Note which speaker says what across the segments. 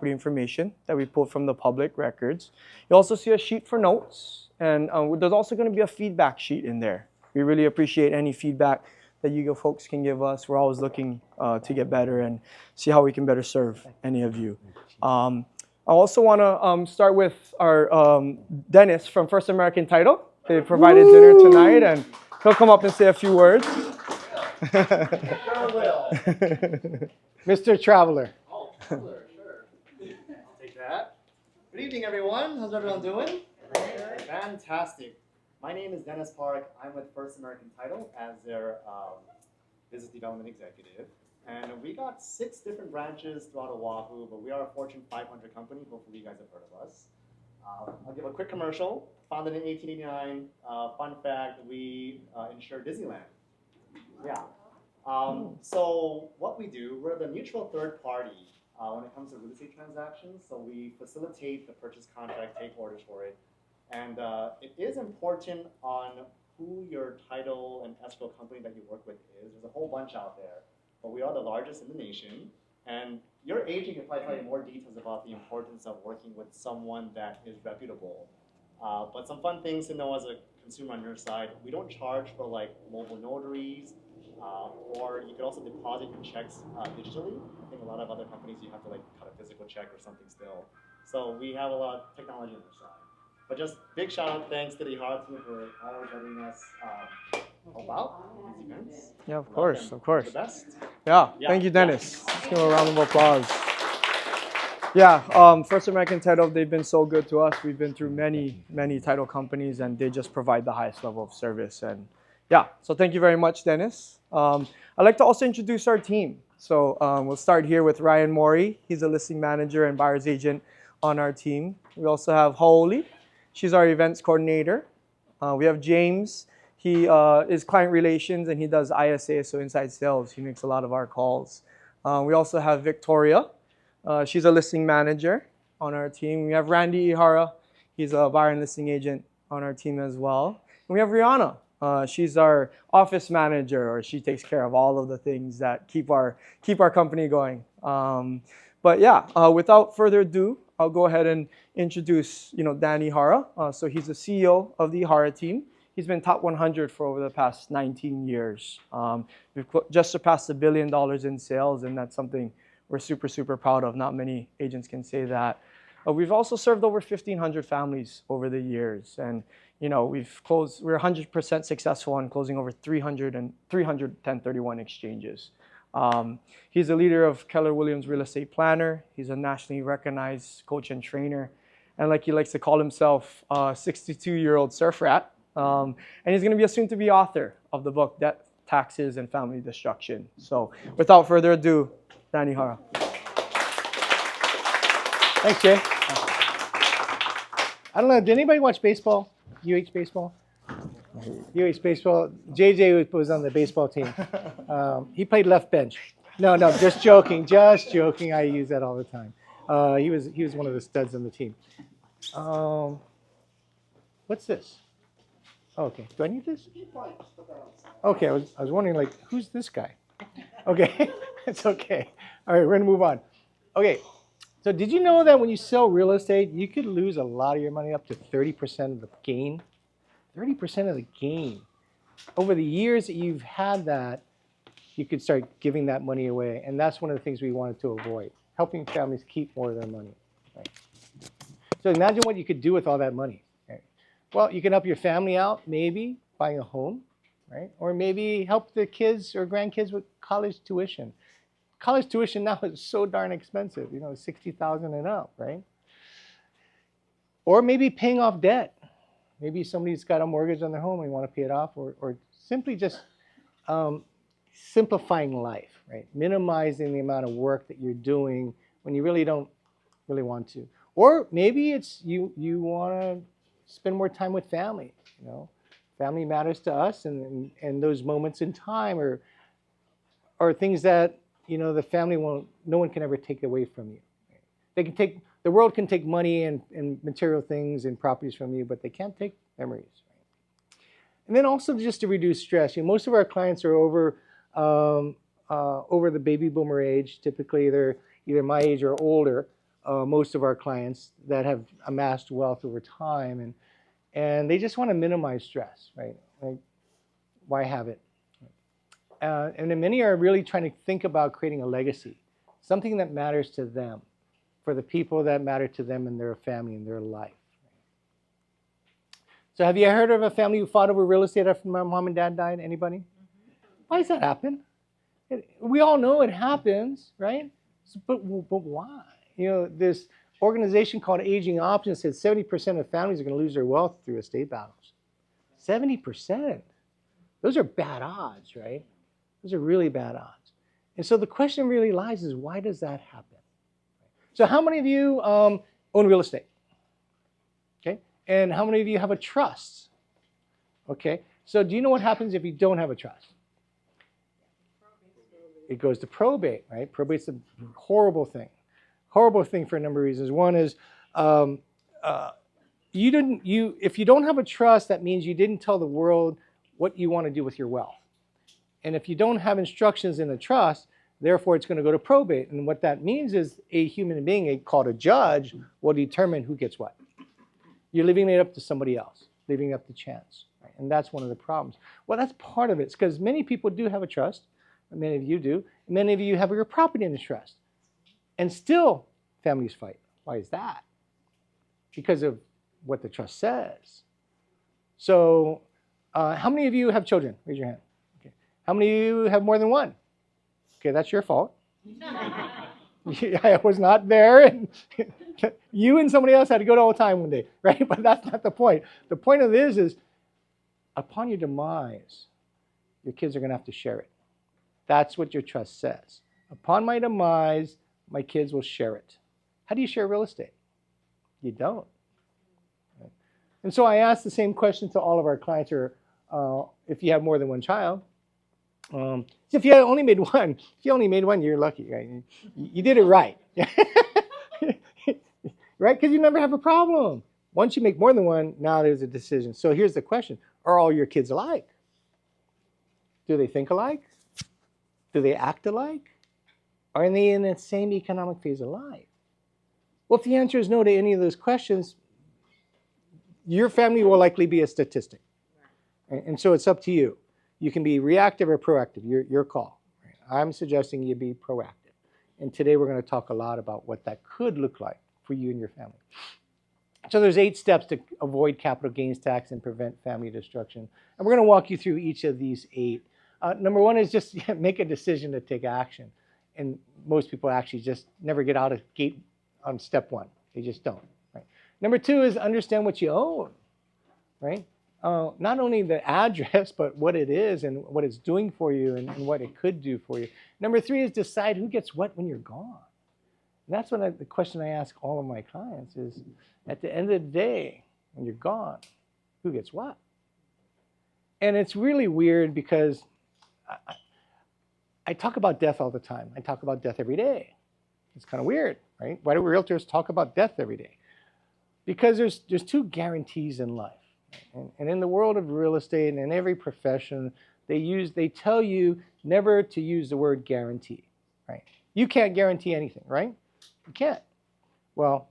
Speaker 1: property information that we pulled from the public records. You also see a sheet for notes, and there's also going to be a feedback sheet in there. We really appreciate any feedback that you folks can give us. We're always looking to get better and see how we can better serve any of you. I also want to start with our Dennis from First American Title. They provided dinner tonight, and he'll come up and say a few words.
Speaker 2: Sure will. Mr. Traveler.
Speaker 3: Oh, Traveler, sure. I'll take that. Good evening, everyone. How's everyone doing? Fantastic. My name is Dennis Park. I'm with First American Title as their business development executive. And we got 6 different branches throughout Oahu, but we are a Fortune 500 company. Hopefully you guys have heard of us. I'll give a quick commercial. Founded in 1889. Fun fact, we insure Disneyland. Yeah. So what we do, we're the neutral third party when it comes to real estate transactions. So we facilitate the purchase contract, take orders for it. And it is important on who your title and escrow company that you work with is. There's a whole bunch out there, but we are the largest in the nation. And your agent can probably tell you more details about the importance of working with someone that is reputable. But some fun things to know as a consumer on your side, we don't charge for like mobile notaries, or you could also deposit your checks digitally. I think a lot of other companies you have to like cut a physical check or something still. So we have a lot of technology on our side. But just big shout out, thanks to the Ihara Team for always letting us help out these events.
Speaker 1: Yeah, of course, of course.
Speaker 3: The best.
Speaker 1: Yeah, thank you, Dennis. Let's give a round of applause. Yeah, First American Title, they've been so good to us. We've been through many, many title companies, and they just provide the highest level of service. And yeah, so thank you very much, Dennis. I'd like to also introduce our team. So we'll start here with Ryan Mori. He's a listing manager and buyer's agent on our team. We also have Haoli. She's our events coordinator. We have James. He is client relations, and he does ISA, so inside sales. He makes a lot of our calls. We also have Victoria. She's a listing manager on our team. We have Randy Ihara. He's a buyer and listing agent on our team as well. And we have Rihanna. She's our office manager, or she takes care of all of the things that keep our company going. But yeah, without further ado, I'll go ahead and introduce Dan Ihara. So he's the CEO of the Ihara Team. He's been top 100 for over the past 19 years. We've just surpassed $1 billion in sales, and that's something we're super, super proud of. Not many agents can say that. We've also served over 1,500 families over the years, and we're 100% successful in closing over 300 1031 exchanges. He's a leader of Keller Williams Real Estate Planner. He's a nationally recognized coach and trainer, and like he likes to call himself, 62-year-old surf rat. And he's going to be a soon-to-be author of the book Debt, Taxes, and Family Destruction. So without further ado, Dan Ihara.
Speaker 2: Thanks, Jay. I don't know, did anybody watch baseball? UH baseball? UH baseball. JJ was on the baseball team. He played left bench. No, just joking, just joking. I use that all the time. He was one of the studs on the team. What's this? Oh, okay. Do I need this? Okay, I was wondering, like, who's this guy? Okay, it's okay. All right, we're gonna move on. Okay, so did you know that when you sell real estate, you could lose a lot of your money, up to 30% of the gain? 30% of the gain. Over the years that you've had that, you could start giving that money away, and that's one of the things we wanted to avoid, helping families keep more of their money. Right? So imagine what you could do with all that money. Right? Well, you can help your family out, maybe buying a home, right? Or maybe help the kids or grandkids with college tuition. College tuition now is so darn expensive, $60,000 and up, right? Or maybe paying off debt. Maybe somebody's got a mortgage on their home and they want to pay it off, or simply just simplifying life, right? Minimizing the amount of work that you're doing when you really don't really want to. Or maybe it's you want to spend more time with family, Family matters to us, and those moments in time are things that the family no one can ever take away from you. Right? The world can take money and material things and properties from you, but they can't take memories. Right? And then also just to reduce stress. Most of our clients are over the baby boomer age. Typically, they're either my age or older. most of our clients that have amassed wealth over time, and they just want to minimize stress, right? Like, why have it? And then many are really trying to think about creating a legacy, something that matters to them, for the people that matter to them in their family, in their life. So have you heard of a family who fought over real estate after my mom and dad died? Anybody? Why does that happen? We all know it happens, right? But why? You know, this organization called Aging Options said 70% of families are going to lose their wealth through estate battles. 70%. Those are bad odds, right? Those are really bad odds. And so the question really lies is, why does that happen? So how many of you own real estate? Okay. And how many of you have a trust? Okay. So do you know what happens if you don't have a trust? It goes to probate, right? Probate's a horrible thing. Horrible thing for a number of reasons. One is if you don't have a trust, that means you didn't tell the world what you want to do with your wealth. And if you don't have instructions in the trust, therefore it's going to go to probate. And what that means is a human being called a judge will determine who gets what. You're leaving it up to somebody else, leaving it up to chance. Right? And that's one of the problems. Well, that's part of it. It's because many people do have a trust. Many of you do. Many of you have your property in a trust. And still, families fight. Why is that? Because of what the trust says. So, how many of you have children? Raise your hand. Okay. How many of you have more than one? Okay, that's your fault. I was not there, and you and somebody else had to go to all time one day, right? But that's not the point. The point of this is, upon your demise, your kids are going to have to share it. That's what your trust says. Upon my demise, my kids will share it. How do you share real estate? You don't. Right? And so I ask the same question to all of our clients, or if you have more than one child. If you only made one, you're lucky, right? You did it right. Right? Because you never have a problem. Once you make more than one, now there's a decision. So here's the question. Are all your kids alike? Do they think alike? Do they act alike? Are they in the same economic phase of life? Well, if the answer is no to any of those questions, your family will likely be a statistic. And so it's up to you. You can be reactive or proactive, your call. I'm suggesting you be proactive. And today we're going to talk a lot about what that could look like for you and your family. So there's 8 steps to avoid capital gains tax and prevent family destruction. And we're going to walk you through each of these 8. Number 1 is just make a decision to take action. And most people actually just never get out of gate on step 1. They just don't. Right? Number 2 is understand what you own. Right? Not only the address, but what it is and what it's doing for you and what it could do for you. Number 3 is decide who gets what when you're gone. And that's what the question I ask all of my clients is, at the end of the day, when you're gone, who gets what? And it's really weird because I talk about death all the time. I talk about death every day. It's kind of weird, right? Why do realtors talk about death every day? Because there's 2 guarantees in life. And in the world of real estate and in every profession, they tell you never to use the word guarantee, right? You can't guarantee anything, right? You can't. Well,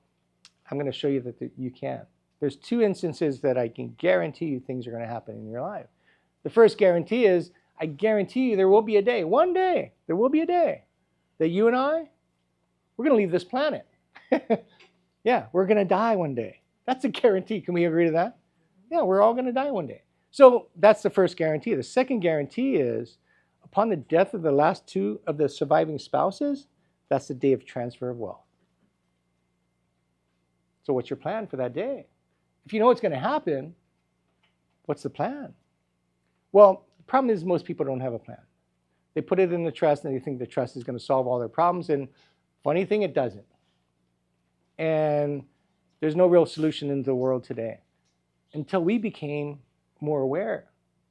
Speaker 2: I'm going to show you that you can. There's 2 instances that I can guarantee you things are going to happen in your life. The first guarantee is, I guarantee you there will be a day, one day, there will be a day that you and I, we're going to leave this planet. Yeah, we're going to die one day. That's a guarantee. Can we agree to that? Yeah, we're all going to die one day. So that's the first guarantee. The second guarantee is, upon the death of the last 2 of the surviving spouses, that's the day of transfer of wealth. So what's your plan for that day? If you know what's going to happen, what's the plan? Well, the problem is most people don't have a plan. They put it in the trust and they think the trust is going to solve all their problems. And funny thing, it doesn't. And there's no real solution in the world today until we became more aware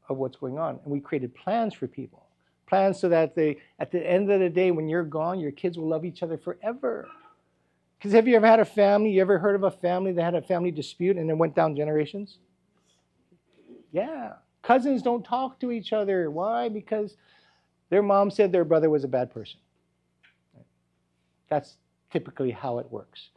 Speaker 2: of what's going on. And we created plans for people. Plans so that at the end of the day, when you're gone, your kids will love each other forever. Because have you ever had a family, you ever heard of a family that had a family dispute and it went down generations? Yeah. Cousins don't talk to each other. Why? Because their mom said their brother was a bad person. That's typically how it works.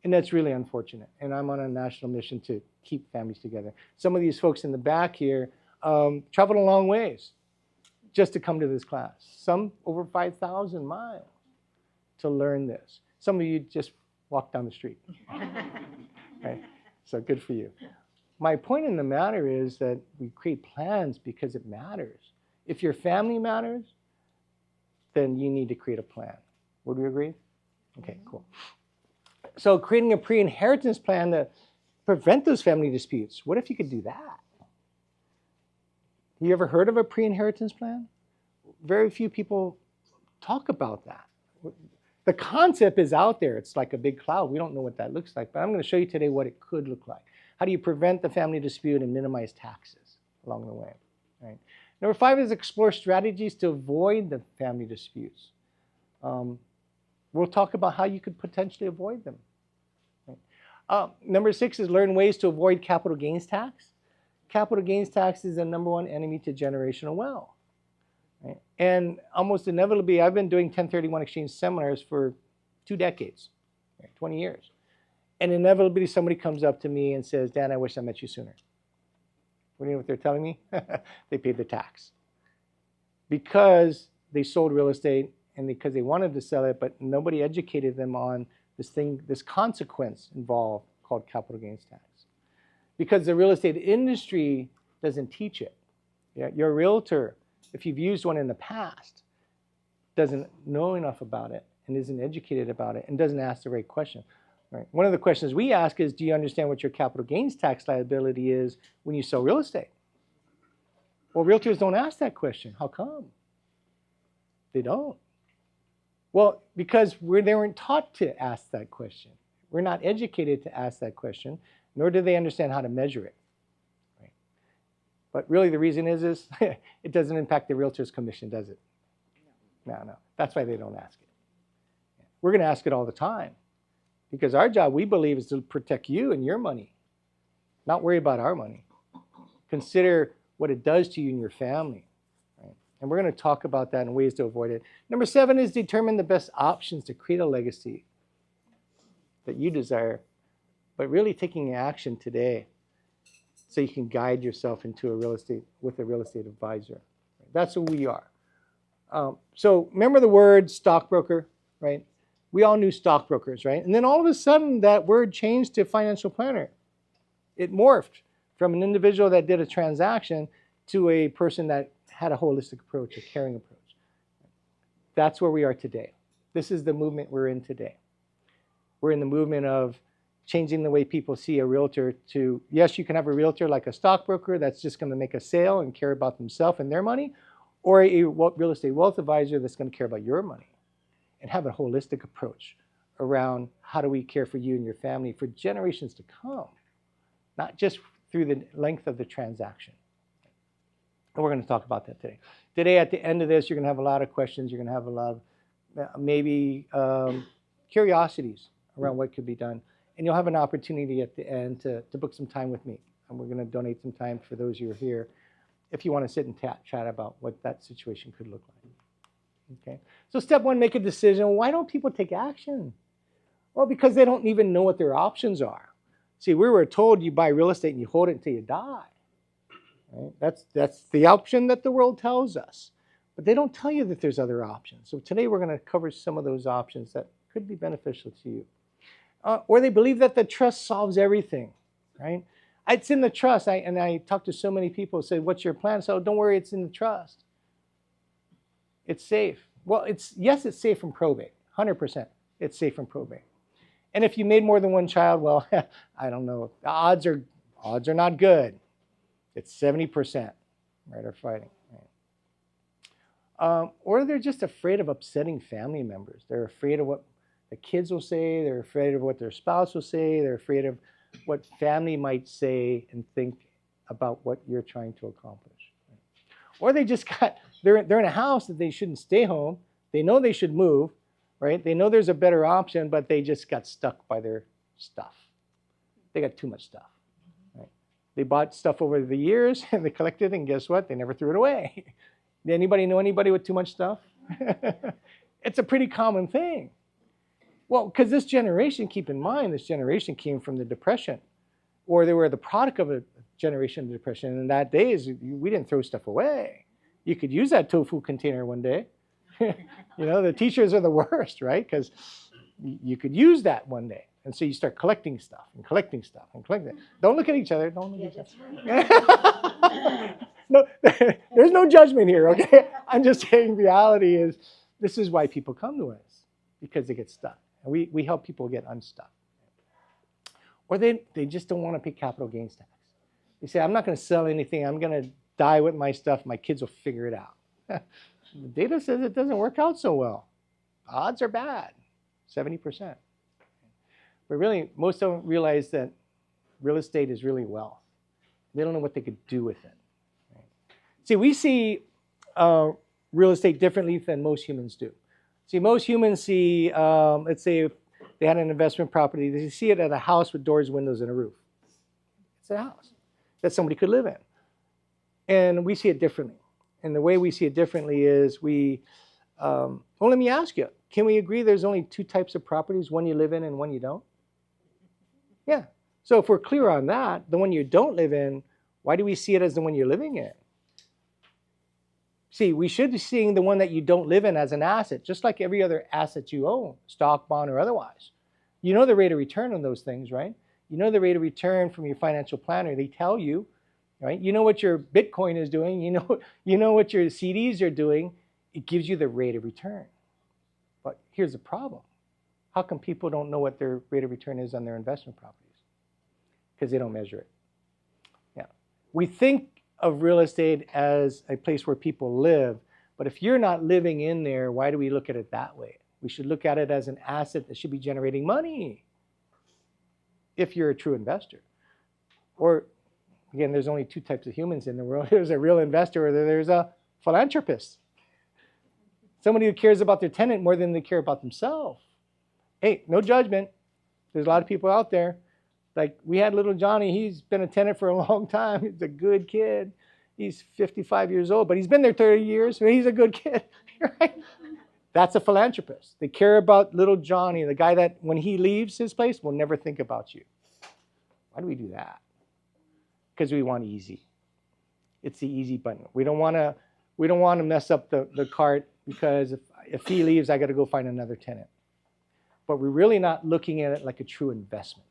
Speaker 2: And that's really unfortunate. And I'm on a national mission to keep families together. Some of these folks in the back here traveled a long ways just to come to this class. Some over 5,000 miles to learn this. Some of you just walked down the street. Right? So good for you. My point in the matter is that we create plans because it matters. If your family matters, then you need to create a plan. Would we agree? Okay, cool. So creating a pre-inheritance plan to prevent those family disputes. What if you could do that? You ever heard of a pre-inheritance plan? Very few people talk about that. The concept is out there. It's like a big cloud. We don't know what that looks like, but I'm going to show you today what it could look like. How do you prevent the family dispute and minimize taxes along the way? Right. Number 5 is explore strategies to avoid the family disputes. We'll talk about how you could potentially avoid them. Right. Number 6 is learn ways to avoid capital gains tax. Capital gains tax is the #1 enemy to generational wealth. Right. And almost inevitably, I've been doing 1031 exchange seminars for 2 decades, right, 20 years. And inevitably, somebody comes up to me and says, Dan, I wish I met you sooner. What do you know what they're telling me? They paid the tax. Because they sold real estate and because they wanted to sell it, but nobody educated them on this consequence involved called capital gains tax. Because the real estate industry doesn't teach it. Yeah, your realtor, if you've used one in the past, doesn't know enough about it and isn't educated about it and doesn't ask the right question. Right. One of the questions we ask is, do you understand what your capital gains tax liability is when you sell real estate? Well, realtors don't ask that question. How come? They don't. Well, because they weren't taught to ask that question. We're not educated to ask that question, nor do they understand how to measure it. Right. But really the reason is it doesn't impact the realtor's commission, does it? No. That's why they don't ask it. We're going to ask it all the time. Because our job, we believe, is to protect you and your money, not worry about our money. Consider what it does to you and your family. Right? And we're going to talk about that and ways to avoid it. Number 7 is determine the best options to create a legacy that you desire, but really taking action today so you can guide yourself into a real estate advisor. That's who we are. So remember the word stockbroker, right? We all knew stockbrokers, right? And then all of a sudden, that word changed to financial planner. It morphed from an individual that did a transaction to a person that had a holistic approach, a caring approach. That's where we are today. This is the movement we're in today. We're in the movement of changing the way people see a realtor to, yes, you can have a realtor like a stockbroker that's just going to make a sale and care about themselves and their money, or a real estate wealth advisor that's going to care about your money and have a holistic approach around how do we care for you and your family for generations to come, not just through the length of the transaction. And we're going to talk about that today. Today, at the end of this, you're going to have a lot of questions. You're going to have a lot of maybe curiosities around what could be done. And you'll have an opportunity at the end to book some time with me. And we're going to donate some time for those who are here if you want to sit and chat about what that situation could look like. Okay. So step 1, make a decision. Why don't people take action? Well, because they don't even know what their options are. See, we were told you buy real estate and you hold it until you die. Right? That's the option that the world tells us. But they don't tell you that there's other options. So today we're going to cover some of those options that could be beneficial to you. Or they believe that the trust solves everything. Right? It's in the trust. I talked to so many people who said, what's your plan? So don't worry, it's in the trust. It's safe. Well, yes, it's safe from probate. 100%. It's safe from probate. And if you made more than one child, well, I don't know. The odds are not good. It's 70%, right, are fighting. Right? Or they're just afraid of upsetting family members. They're afraid of what the kids will say. They're afraid of what their spouse will say. They're afraid of what family might say and think about what you're trying to accomplish. Or they just they're in a house that they shouldn't stay home. They know they should move, right? They know there's a better option, but they just got stuck by their stuff. They got too much stuff, right? They bought stuff over the years and they collected it, and guess what? They never threw it away. Did anybody know anybody with too much stuff? It's a pretty common thing. Well, because this generation, keep in mind, this generation came from the Depression, or they were the product of a generation of depression. And in that days, we didn't throw stuff away. You could use that tofu container one day. The teachers are the worst, right? Because you could use that one day. And so you start collecting stuff and collecting stuff and collecting. Don't look at each other. Don't look at each other. No, there's no judgment here, okay? I'm just saying reality is this is why people come to us, because they get stuck. And we help people get unstuck. Or they just don't want to pay capital gains tax. They say, I'm not going to sell anything. I'm going to die with my stuff. My kids will figure it out. The data says it doesn't work out so well. Odds are bad, 70%. But really, most don't realize that real estate is really wealth. They don't know what they could do with it. Right? See, we see real estate differently than most humans do. See, most humans see, let's say if they had an investment property, they see it at a house with doors, windows, and a roof. It's a house that somebody could live in. And we see it differently. And the way we see it differently is well, let me ask you, can we agree there's only two types of properties, one you live in and one you don't? Yeah. So if we're clear on that, the one you don't live in, why do we see it as the one you're living in? See, we should be seeing the one that you don't live in as an asset, just like every other asset you own, stock, bond, or otherwise. You know the rate of return on those things, right? You know the rate of return from your financial planner. They tell you, right? You know what your Bitcoin is doing. You know what your CDs are doing. It gives you the rate of return. But here's the problem. How come people don't know what their rate of return is on their investment properties? Because they don't measure it. Yeah. We think of real estate as a place where people live, but if you're not living in there, why do we look at it that way? We should look at it as an asset that should be generating money if you're a true investor. Or, again, there's only two types of humans in the world. There's a real investor or there's a philanthropist. Somebody who cares about their tenant more than they care about themselves. Hey, no judgment. There's a lot of people out there. Like we had little Johnny. He's been a tenant for a long time. He's a good kid. He's 55 years old, but he's been there 30 years. So he's a good kid. Right? That's a philanthropist. They care about little Johnny, the guy that when he leaves his place will never think about you. Why do we do that? Because we want easy. It's the easy button. We don't want to mess up the cart because if he leaves, I got to go find another tenant. But we're really not looking at it like a true investment.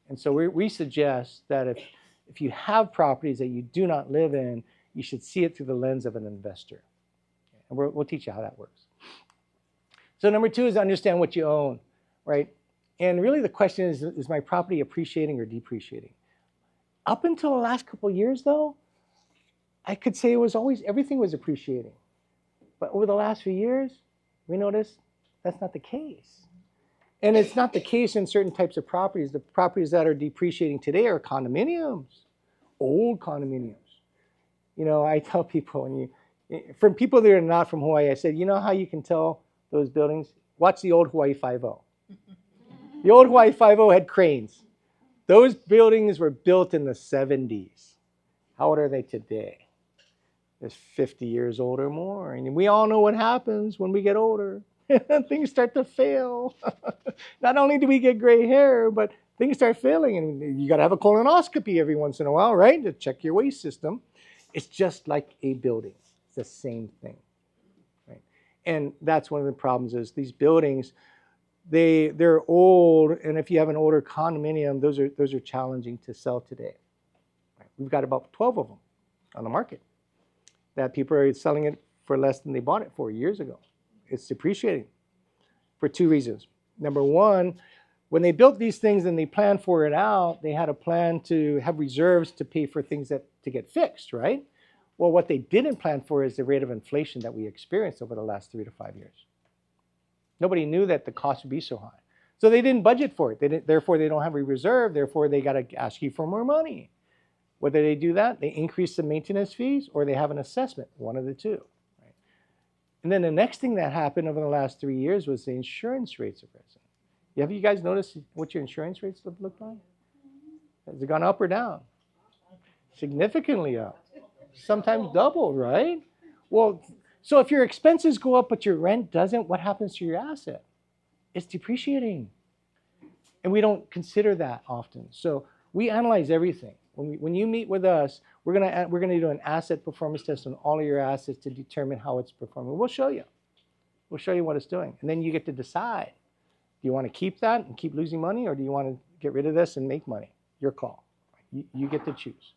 Speaker 2: And so we suggest that if you have properties that you do not live in, you should see it through the lens of an investor. And we'll teach you how that works. So number two is understand what you own, right? And really the question is my property appreciating or depreciating? Up until the last couple of years, though, I could say it was always, everything was appreciating. But over the last few years, we noticed that's not the case. And it's not the case in certain types of properties. The properties that are depreciating today are condominiums, old condominiums. I tell people, from people that are not from Hawaii, I said, you know how you can tell those buildings? Watch the old Hawaii 5-0. The old Hawaii 5-0 had cranes. Those buildings were built in the 70s. How old are they today? They're 50 years old or more. And we all know what happens when we get older. Things start to fail. Not only do we get gray hair, but things start failing. And you got to have a colonoscopy every once in a while, right? To check your waste system. It's just like a building. It's the same thing. Right? And that's one of the problems is these buildings, they're old. And if you have an older condominium, those are challenging to sell today. Right? We've got about 12 of them on the market that people are selling it for less than they bought it for years ago. It's depreciating for two reasons. Number one, when they built these things and they planned for it out, they had a plan to have reserves to pay for things to get fixed, right? Well, what they didn't plan for is the rate of inflation that we experienced over the last 3 to 5 years. Nobody knew that the cost would be so high. So they didn't budget for it. Therefore, they don't have a reserve. Therefore, they got to ask you for more money. Whether they do that, they increase the maintenance fees or they have an assessment, one of the two. And then the next thing that happened over the last 3 years was the insurance rates have risen. Have you guys noticed what your insurance rates look like? Has it gone up or down? Significantly up. Sometimes double, right? Well, so if your expenses go up but your rent doesn't, what happens to your asset? It's depreciating. And we don't consider that often. So we analyze everything. When you meet with us, we're gonna do an asset performance test on all of your assets to determine how it's performing. We'll show you. We'll show you what it's doing. And then you get to decide. Do you want to keep that and keep losing money, or do you want to get rid of this and make money? Your call. You get to choose.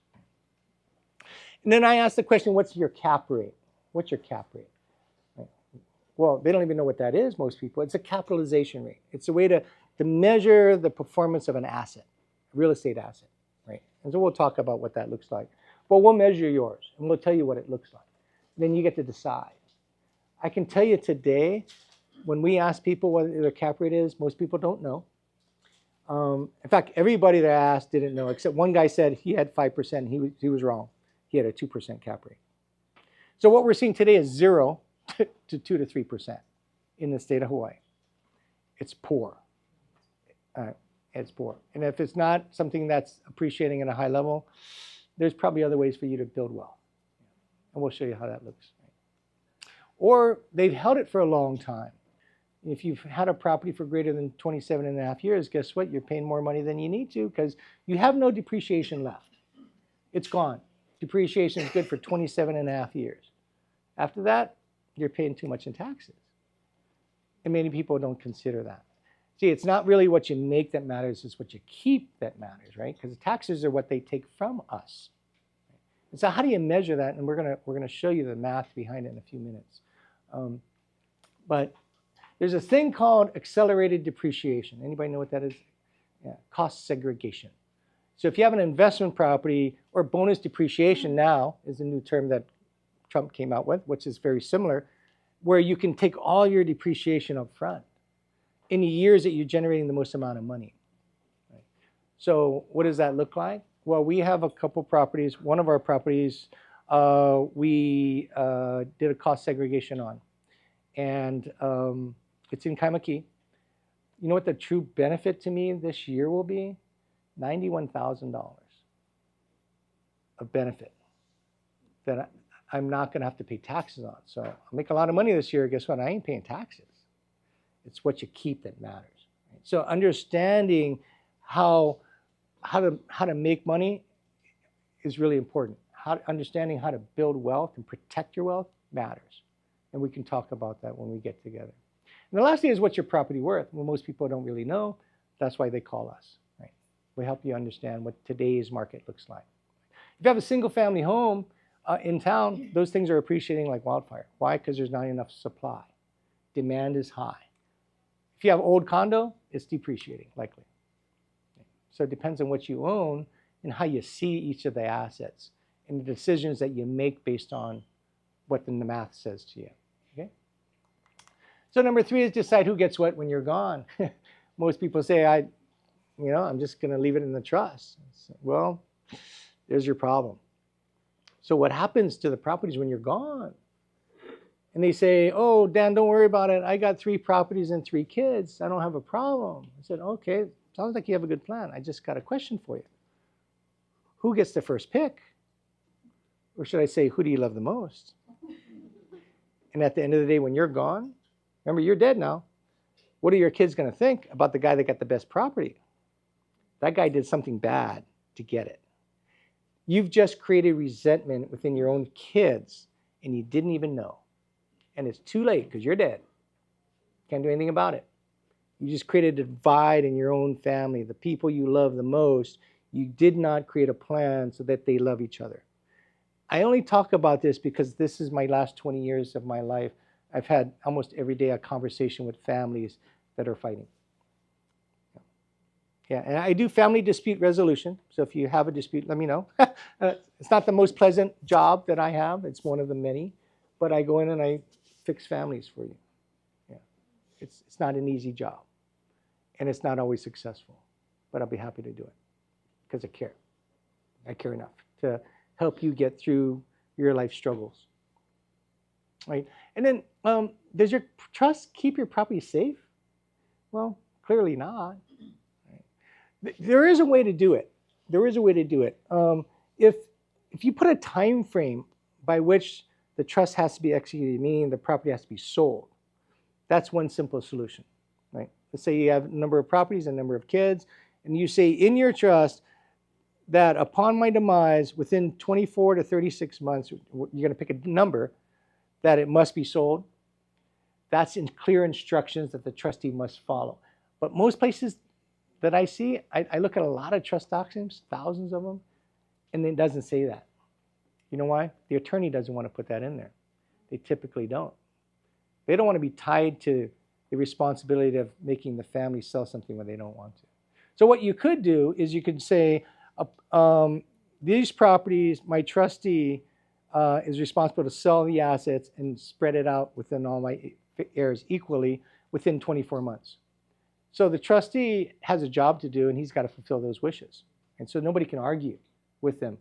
Speaker 2: And then I ask the question, what's your cap rate? What's your cap rate? Right. Well, they don't even know what that is, most people. It's a capitalization rate. It's a way to measure the performance of an asset, a real estate asset, right? And so we'll talk about what that looks like. But we'll measure yours, and we'll tell you what it looks like. Then you get to decide. I can tell you today, when we ask people what their cap rate is, most people don't know. In fact, everybody that I asked didn't know, except one guy said he had 5%. He was wrong. He had a 2% cap rate. So what we're seeing today is 0 to 2 to 3% in the state of Hawaii. It's poor. It's poor. And if it's not something that's appreciating at a high level, there's probably other ways for you to build wealth. And we'll show you how that looks. Or they've held it for a long time. If you've had a property for greater than 27 and a half years, guess what? You're paying more money than you need to because you have no depreciation left. It's gone. Depreciation is good for 27 and a half years. After that, you're paying too much in taxes. And many people don't consider that. See, it's not really what you make that matters, it's what you keep that matters, right? Because the taxes are what they take from us. And so how do you measure that? And we're gonna show you the math behind it in a few minutes. But there's a thing called accelerated depreciation. Anybody know what that is? Yeah, cost segregation. So if you have an investment property, or bonus depreciation now is a new term that Trump came out with, which is very similar, where you can take all your depreciation up front in the years that you're generating the most amount of money. Right? So what does that look like? Well, we have a couple properties. One of our properties we did a cost segregation on. And it's in Kaimaki. You know what the true benefit to me this year will be? $91,000 of benefit that I'm not going to have to pay taxes on. So I'll make a lot of money this year. Guess what? I ain't paying taxes. It's what you keep that matters. Right? So understanding how to make money is really important. Understanding how to build wealth and protect your wealth matters. And we can talk about that when we get together. And the last thing is, what's your property worth? Well, most people don't really know. That's why they call us. Right? We help you understand what today's market looks like. If you have a single family home in town, those things are appreciating like wildfire. Why? Because there's not enough supply. Demand is high. If you have old condo, it's depreciating likely. So it depends on what you own and how you see each of the assets and the decisions that you make based on what the math says to you. Okay? So number 3 is decide who gets what when you're gone. Most people say, I'm just going to leave it in the trust. Well, there's your problem. So what happens to the properties when you're gone? And they say, oh, Dan, don't worry about it. I got 3 properties and 3 kids. I don't have a problem. I said, okay, sounds like you have a good plan. I just got a question for you. Who gets the first pick? Or should I say, who do you love the most? And at the end of the day, when you're gone, remember, you're dead now. What are your kids going to think about the guy that got the best property? That guy did something bad to get it. You've just created resentment within your own kids, and you didn't even know. And it's too late because you're dead. Can't do anything about it. You just created a divide in your own family. The people you love the most, you did not create a plan so that they love each other. I only talk about this because this is my last 20 years of my life. I've had almost every day a conversation with families that are fighting. Yeah, and I do family dispute resolution. So if you have a dispute, let me know. It's not the most pleasant job that I have. It's one of the many. But I go in and I fix families for you. Yeah, it's not an easy job. And it's not always successful. But I'll be happy to do it because I care. I care enough to help you get through your life struggles. Right? And then, does your trust keep your property safe? Well, clearly not. Right? There is a way to do it. There is a way to do it. If you put a time frame by which the trust has to be executed, meaning the property has to be sold, that's one simple solution. Right? let's say you have a number of properties, a number of kids, and you say in your trust that upon my demise, within 24 to 36 months, you're going to pick a number, that it must be sold. That's in clear instructions that the trustee must follow. But most places that I see, I look at a lot of trust documents, thousands of them, and it doesn't say that. You know why? The attorney doesn't want to put that in there. They typically don't. They don't want to be tied to the responsibility of making the family sell something when they don't want to. So what you could do is you could say, these properties, my trustee is responsible to sell the assets and spread it out within all my heirs equally within 24 months. So the trustee has a job to do, and he's got to fulfill those wishes. And so nobody can argue with them,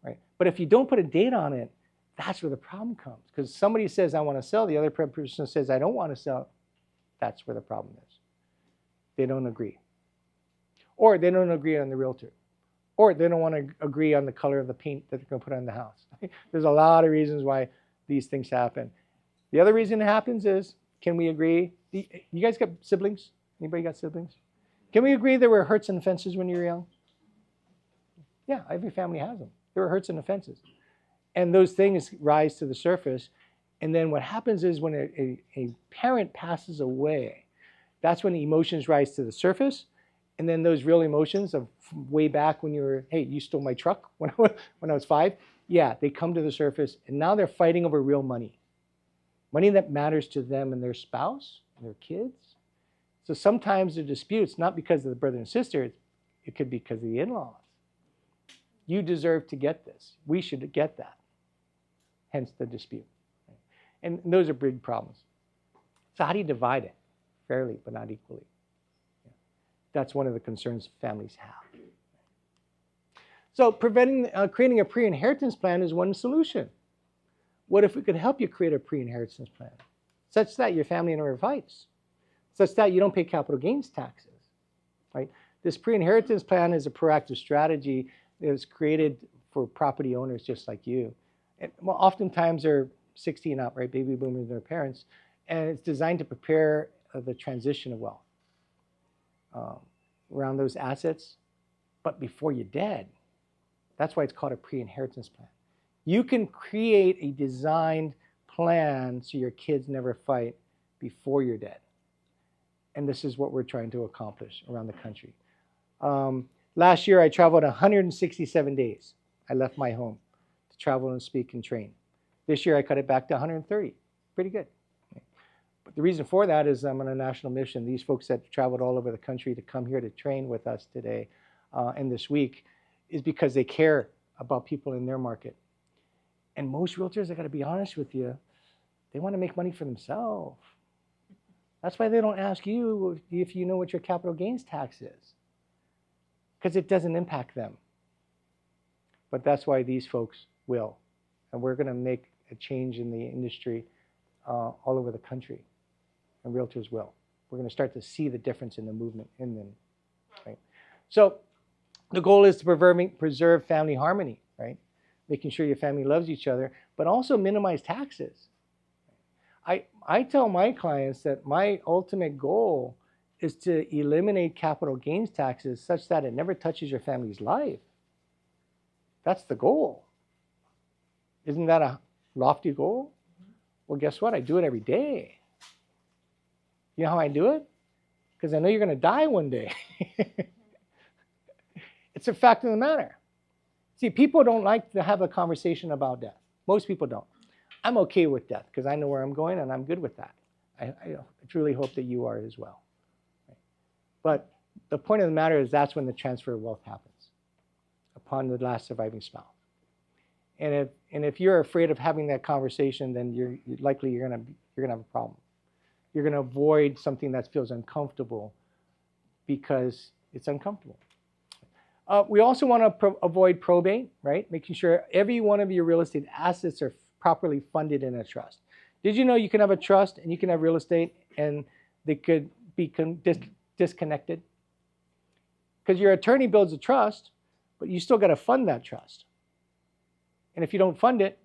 Speaker 2: right? But if you don't put a date on it, that's where the problem comes. Because somebody says, I want to sell, the other person says, I don't want to sell. That's where the problem is. They don't agree. Or they don't agree on the realtor. Or they don't want to agree on the color of the paint that they're going to put on the house. There's a lot of reasons why these things happen. The other reason it happens is, can we agree? You guys got siblings? Anybody got siblings? Can we agree there were hurts and offenses when you were young? Yeah, every family has them. There were hurts and offenses. And those things rise to the surface. And then what happens is when a parent passes away, that's when the emotions rise to the surface. And then those real emotions of way back when you were, hey, you stole my truck when I was 5. Yeah, they come to the surface. And now they're fighting over real money. Money that matters to them and their spouse and their kids. So sometimes the disputes, not because of the brother and sister, it could be because of the in-laws. You deserve to get this. We should get that. Hence the dispute. And those are big problems. So how do you divide it? Fairly, but not equally. That's one of the concerns families have. So creating a pre-inheritance plan is one solution. What if we could help you create a pre-inheritance plan such that your family never fights, such that you don't pay capital gains taxes, right? This pre-inheritance plan is a proactive strategy that was created for property owners just like you. And, well, oftentimes they're 60 and up, right? Baby boomers and their parents. And it's designed to prepare the transition of wealth around those assets, but before you're dead. That's why it's called a pre-inheritance plan. You can create a designed plan so your kids never fight before you're dead. And this is what we're trying to accomplish around the country. Last year, I traveled 167 days. I left my home to travel and speak and train. This year, I cut it back to 130. Pretty good. But the reason for that is I'm on a national mission. These folks that traveled all over the country to come here to train with us today and this week is because they care about people in their market. And most realtors, I got to be honest with you, they want to make money for themselves. That's why they don't ask you if you know what your capital gains tax is, because it doesn't impact them. But that's why these folks will. And we're going to make a change in the industry all over the country. And realtors will. We're going to start to see the difference in the movement in them. Right? So the goal is to preserve family harmony, right? Making sure your family loves each other, but also minimize taxes. I tell my clients that my ultimate goal is to eliminate capital gains taxes such that it never touches your family's life. That's the goal. Isn't that a lofty goal? Well, guess what? I do it every day. You know how I do it? Because I know you're going to die one day. It's a fact of the matter. See, people don't like to have a conversation about death. Most people don't. I'm okay with death because I know where I'm going and I'm good with that. I truly hope that you are as well. But the point of the matter is that's when the transfer of wealth happens, upon the last surviving spouse. And if you're afraid of having that conversation, then you're gonna have a problem. You're gonna avoid something that feels uncomfortable because it's uncomfortable. We also want to avoid probate, right? Making sure every one of your real estate assets are properly funded in a trust. Did you know you can have a trust and you can have real estate and they could be disconnected? Because your attorney builds a trust, but you still got to fund that trust. And if you don't fund it,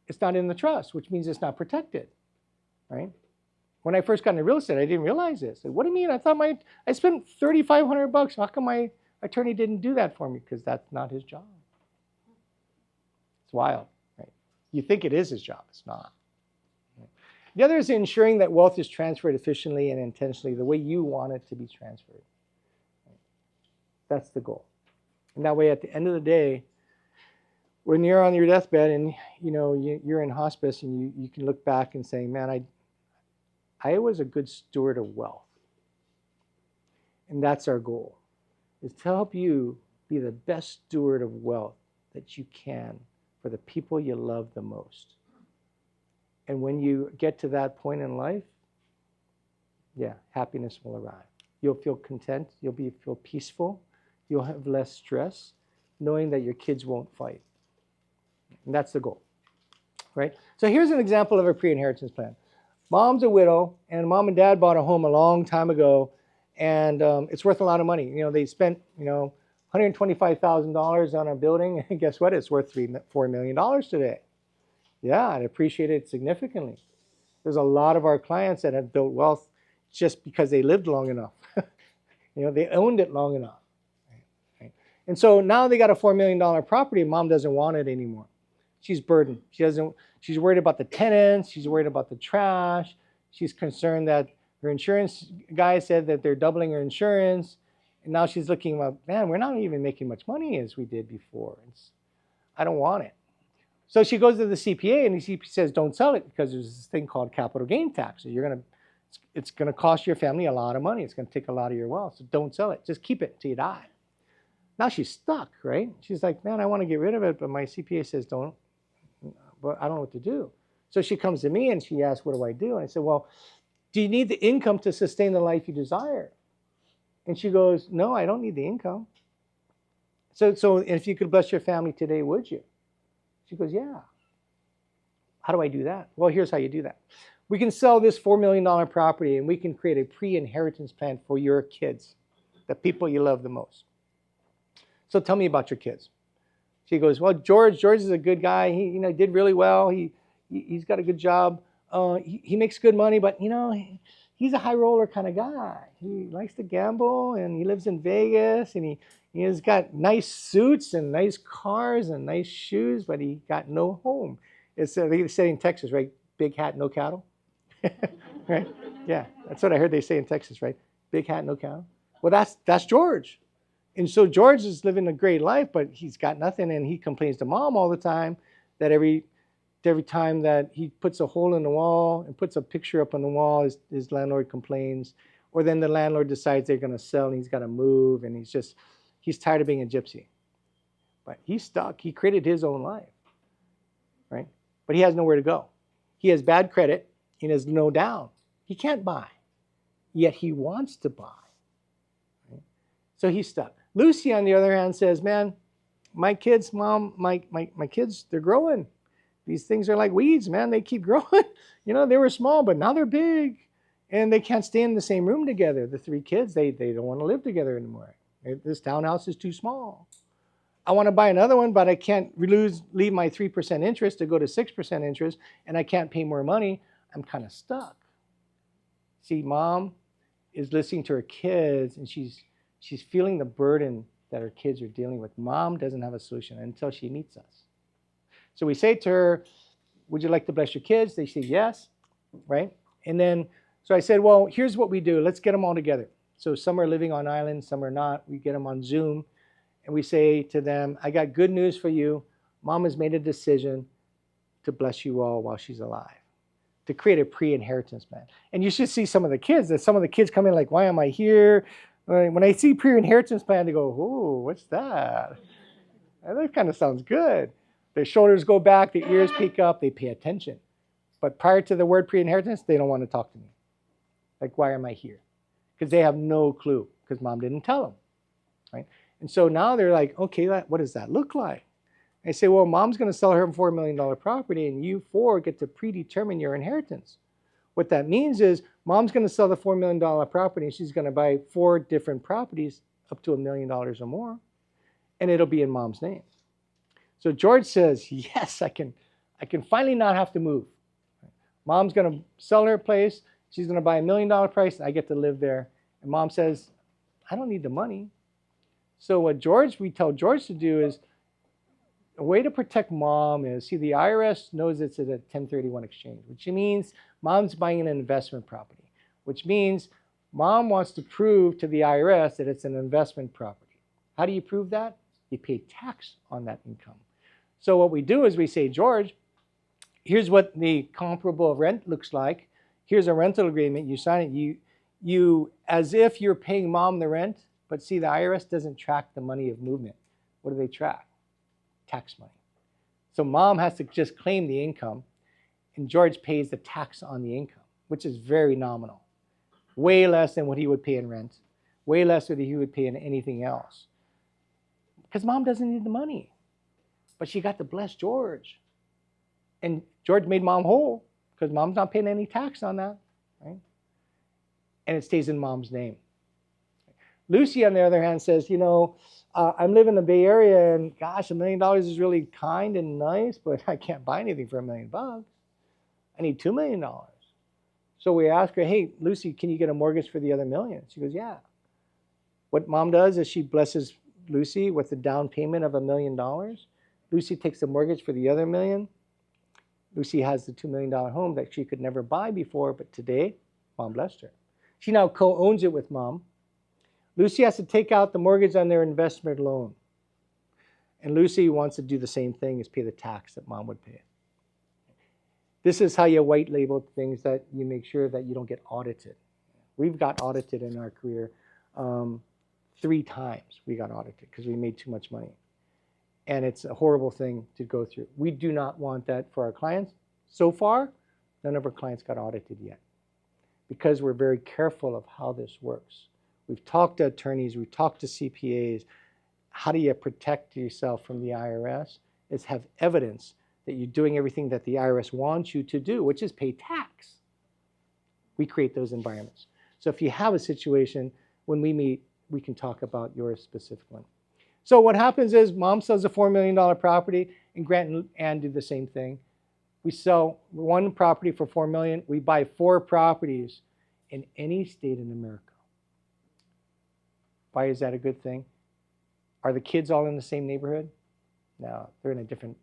Speaker 2: it's not in the trust, which means it's not protected, right? when I first got into real estate, I didn't realize this. Like, what do you mean? I thought I spent $3,500. How come my attorney didn't do that for me? Because that's not his job. It's wild, right? You think it is his job. It's not. The other is ensuring that wealth is transferred efficiently and intentionally the way you want it to be transferred. That's the goal. And that way, at the end of the day, when you're on your deathbed and you're in hospice and you can look back and say, man, I was a good steward of wealth. And that's our goal, is to help you be the best steward of wealth that you can for the people you love the most. And when you get to that point in life, yeah, happiness will arrive. You'll feel content, you'll feel peaceful, you'll have less stress, knowing that your kids won't fight. And that's the goal, right? So here's an example of a pre-inheritance plan. Mom's a widow, and mom and dad bought a home a long time ago, and it's worth a lot of money. They spent, $125,000 on a building, and guess what? It's worth $4 million today. Yeah, it appreciated significantly. There's a lot of our clients that have built wealth just because they lived long enough. They owned it long enough. Right? And so now they got a $4 million property, and mom doesn't want it anymore. She's burdened. She's worried about the tenants. She's worried about the trash. She's concerned that her insurance guy said that they're doubling her insurance. And now she's looking about, man, we're not even making much money as we did before. I don't want it. So she goes to the CPA, and the CPA says, don't sell it because there's this thing called capital gain tax. So it's going to cost your family a lot of money. It's going to take a lot of your wealth. So don't sell it. Just keep it until you die. Now she's stuck, right? She's like, man, I want to get rid of it, but my CPA says don't. But I don't know what to do. So she comes to me and she asks, what do I do? And I said, well, do you need the income to sustain the life you desire? And she goes, no, I don't need the income. So if you could bless your family today, would you? She goes, yeah. How do I do that? Well, here's how you do that. We can sell this $4 million property, and we can create a pre-inheritance plan for your kids, the people you love the most. So tell me about your kids. She goes, well, George is a good guy. He did really well. He's got a good job. He makes good money, but he's a high roller kind of guy. He likes to gamble, and he lives in Vegas, and he's got nice suits and nice cars and nice shoes, but he got no home. They say in Texas, right? Big hat, no cattle. Right? Yeah, that's what I heard they say in Texas, right? Big hat, no cattle. Well, that's George. And so George is living a great life, but he's got nothing, and he complains to mom all the time that every time that he puts a hole in the wall and puts a picture up on the wall, his landlord complains. Or then the landlord decides they're going to sell, and he's got to move, and he's tired of being a gypsy. But he's stuck. He created his own life, right? But he has nowhere to go. He has bad credit. He has no down. He can't buy, yet he wants to buy. Right? So he's stuck. Lucy, on the other hand, says, man, my kids, mom, my kids, they're growing. These things are like weeds, man. They keep growing. They were small, but now they're big. And they can't stay in the same room together. The three kids, they don't want to live together anymore. This townhouse is too small. I want to buy another one, but I can't leave my 3% interest to go to 6% interest, and I can't pay more money. I'm kind of stuck. See, mom is listening to her kids, and she's feeling the burden that her kids are dealing with. Mom doesn't have a solution until she meets us. So we say to her, would you like to bless your kids? They say yes, right? And then, so I said, well, here's what we do. Let's get them all together. So some are living on island, some are not. We get them on Zoom, and we say to them, I got good news for you. Mom has made a decision to bless you all while she's alive, to create a pre-inheritance plan. And you should see some of the kids. Some of the kids come in like, why am I here? When I see pre-inheritance plan, they go, oh, what's that? That kind of sounds good. Their shoulders go back, their ears peek up, they pay attention. But prior to the word pre-inheritance, they don't want to talk to me. Like, why am I here? Because they have no clue, because mom didn't tell them, right? And so now they're like, okay, what does that look like? I say, well, mom's going to sell her $4 million property, and you four get to predetermine your inheritance. What that means is mom's going to sell the $4 million property, and she's going to buy 4 different properties up to $1 million or more, and it'll be in mom's name. So George says, yes, I can finally not have to move. Mom's going to sell her place. She's going to buy $1 million price, and I get to live there. And mom says, I don't need the money. So what we tell George to do is, a way to protect mom is, see, the IRS knows it's at a 1031 exchange, which means mom's buying an investment property, which means mom wants to prove to the IRS that it's an investment property. How do you prove that? You pay tax on that income. So what we do is we say, George, here's what the comparable rent looks like. Here's a rental agreement. You sign it. You as if you're paying mom the rent, but see, the IRS doesn't track the money of movement. What do they track? Tax money. So mom has to just claim the income, and George pays the tax on the income, which is very nominal. Way less than what he would pay in rent. Way less than he would pay in anything else. Because mom doesn't need the money. But she got to bless George. And George made mom whole, because mom's not paying any tax on that, right? And it stays in mom's name. Lucy, on the other hand, says, I'm living in the Bay Area, and gosh, $1 million is really kind and nice, but I can't buy anything for $1 million. I need $2 million. So we ask her, hey, Lucy, can you get a mortgage for the other $1 million? She goes, yeah. What mom does is she blesses Lucy with a down payment of $1 million. Lucy takes the mortgage for the other $1 million. Lucy has the $2 million home that she could never buy before, but today, mom blessed her. She now co-owns it with mom. Lucy has to take out the mortgage on their investment loan. And Lucy wants to do the same thing as pay the tax that mom would pay. This is how you white label things that you make sure that you don't get audited. We've got audited in our career 3 times. We got audited because we made too much money. And it's a horrible thing to go through. We do not want that for our clients. So far, none of our clients got audited yet, because we're very careful of how this works. We've talked to attorneys, we've talked to CPAs. How do you protect yourself from the IRS? Is have evidence that you're doing everything that the IRS wants you to do, which is pay tax. We create those environments. So if you have a situation, when we meet, we can talk about your specific one. So what happens is mom sells a $4 million property, and Grant and Ann do the same thing. We sell one property for $4 million. We buy 4 properties in any state in America. Why is that a good thing? Are the kids all in the same neighborhood? No, they're in a different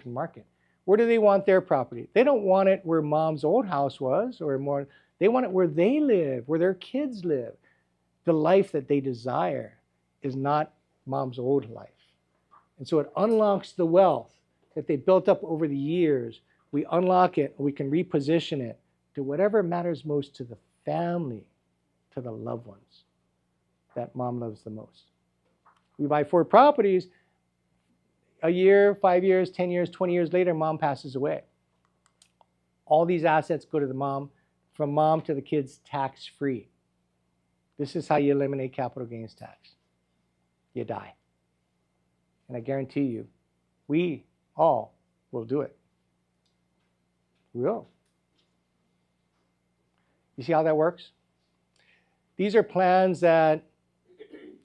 Speaker 2: market. Where do they want their property? They don't want it where mom's old house was, or more. They want it where they live, where their kids live. The life that they desire is not mom's old life. And so it unlocks the wealth that they built up over the years. We unlock it, and we can reposition it to whatever matters most to the family, to the loved ones that mom loves the most. We buy 4 properties. A year, 5 years, 10 years, 20 years later, mom passes away. All these assets go to the mom, from mom to the kids, tax-free. This is how you eliminate capital gains tax. You die. And I guarantee you, we all will do it. We will. You see how that works? These are plans that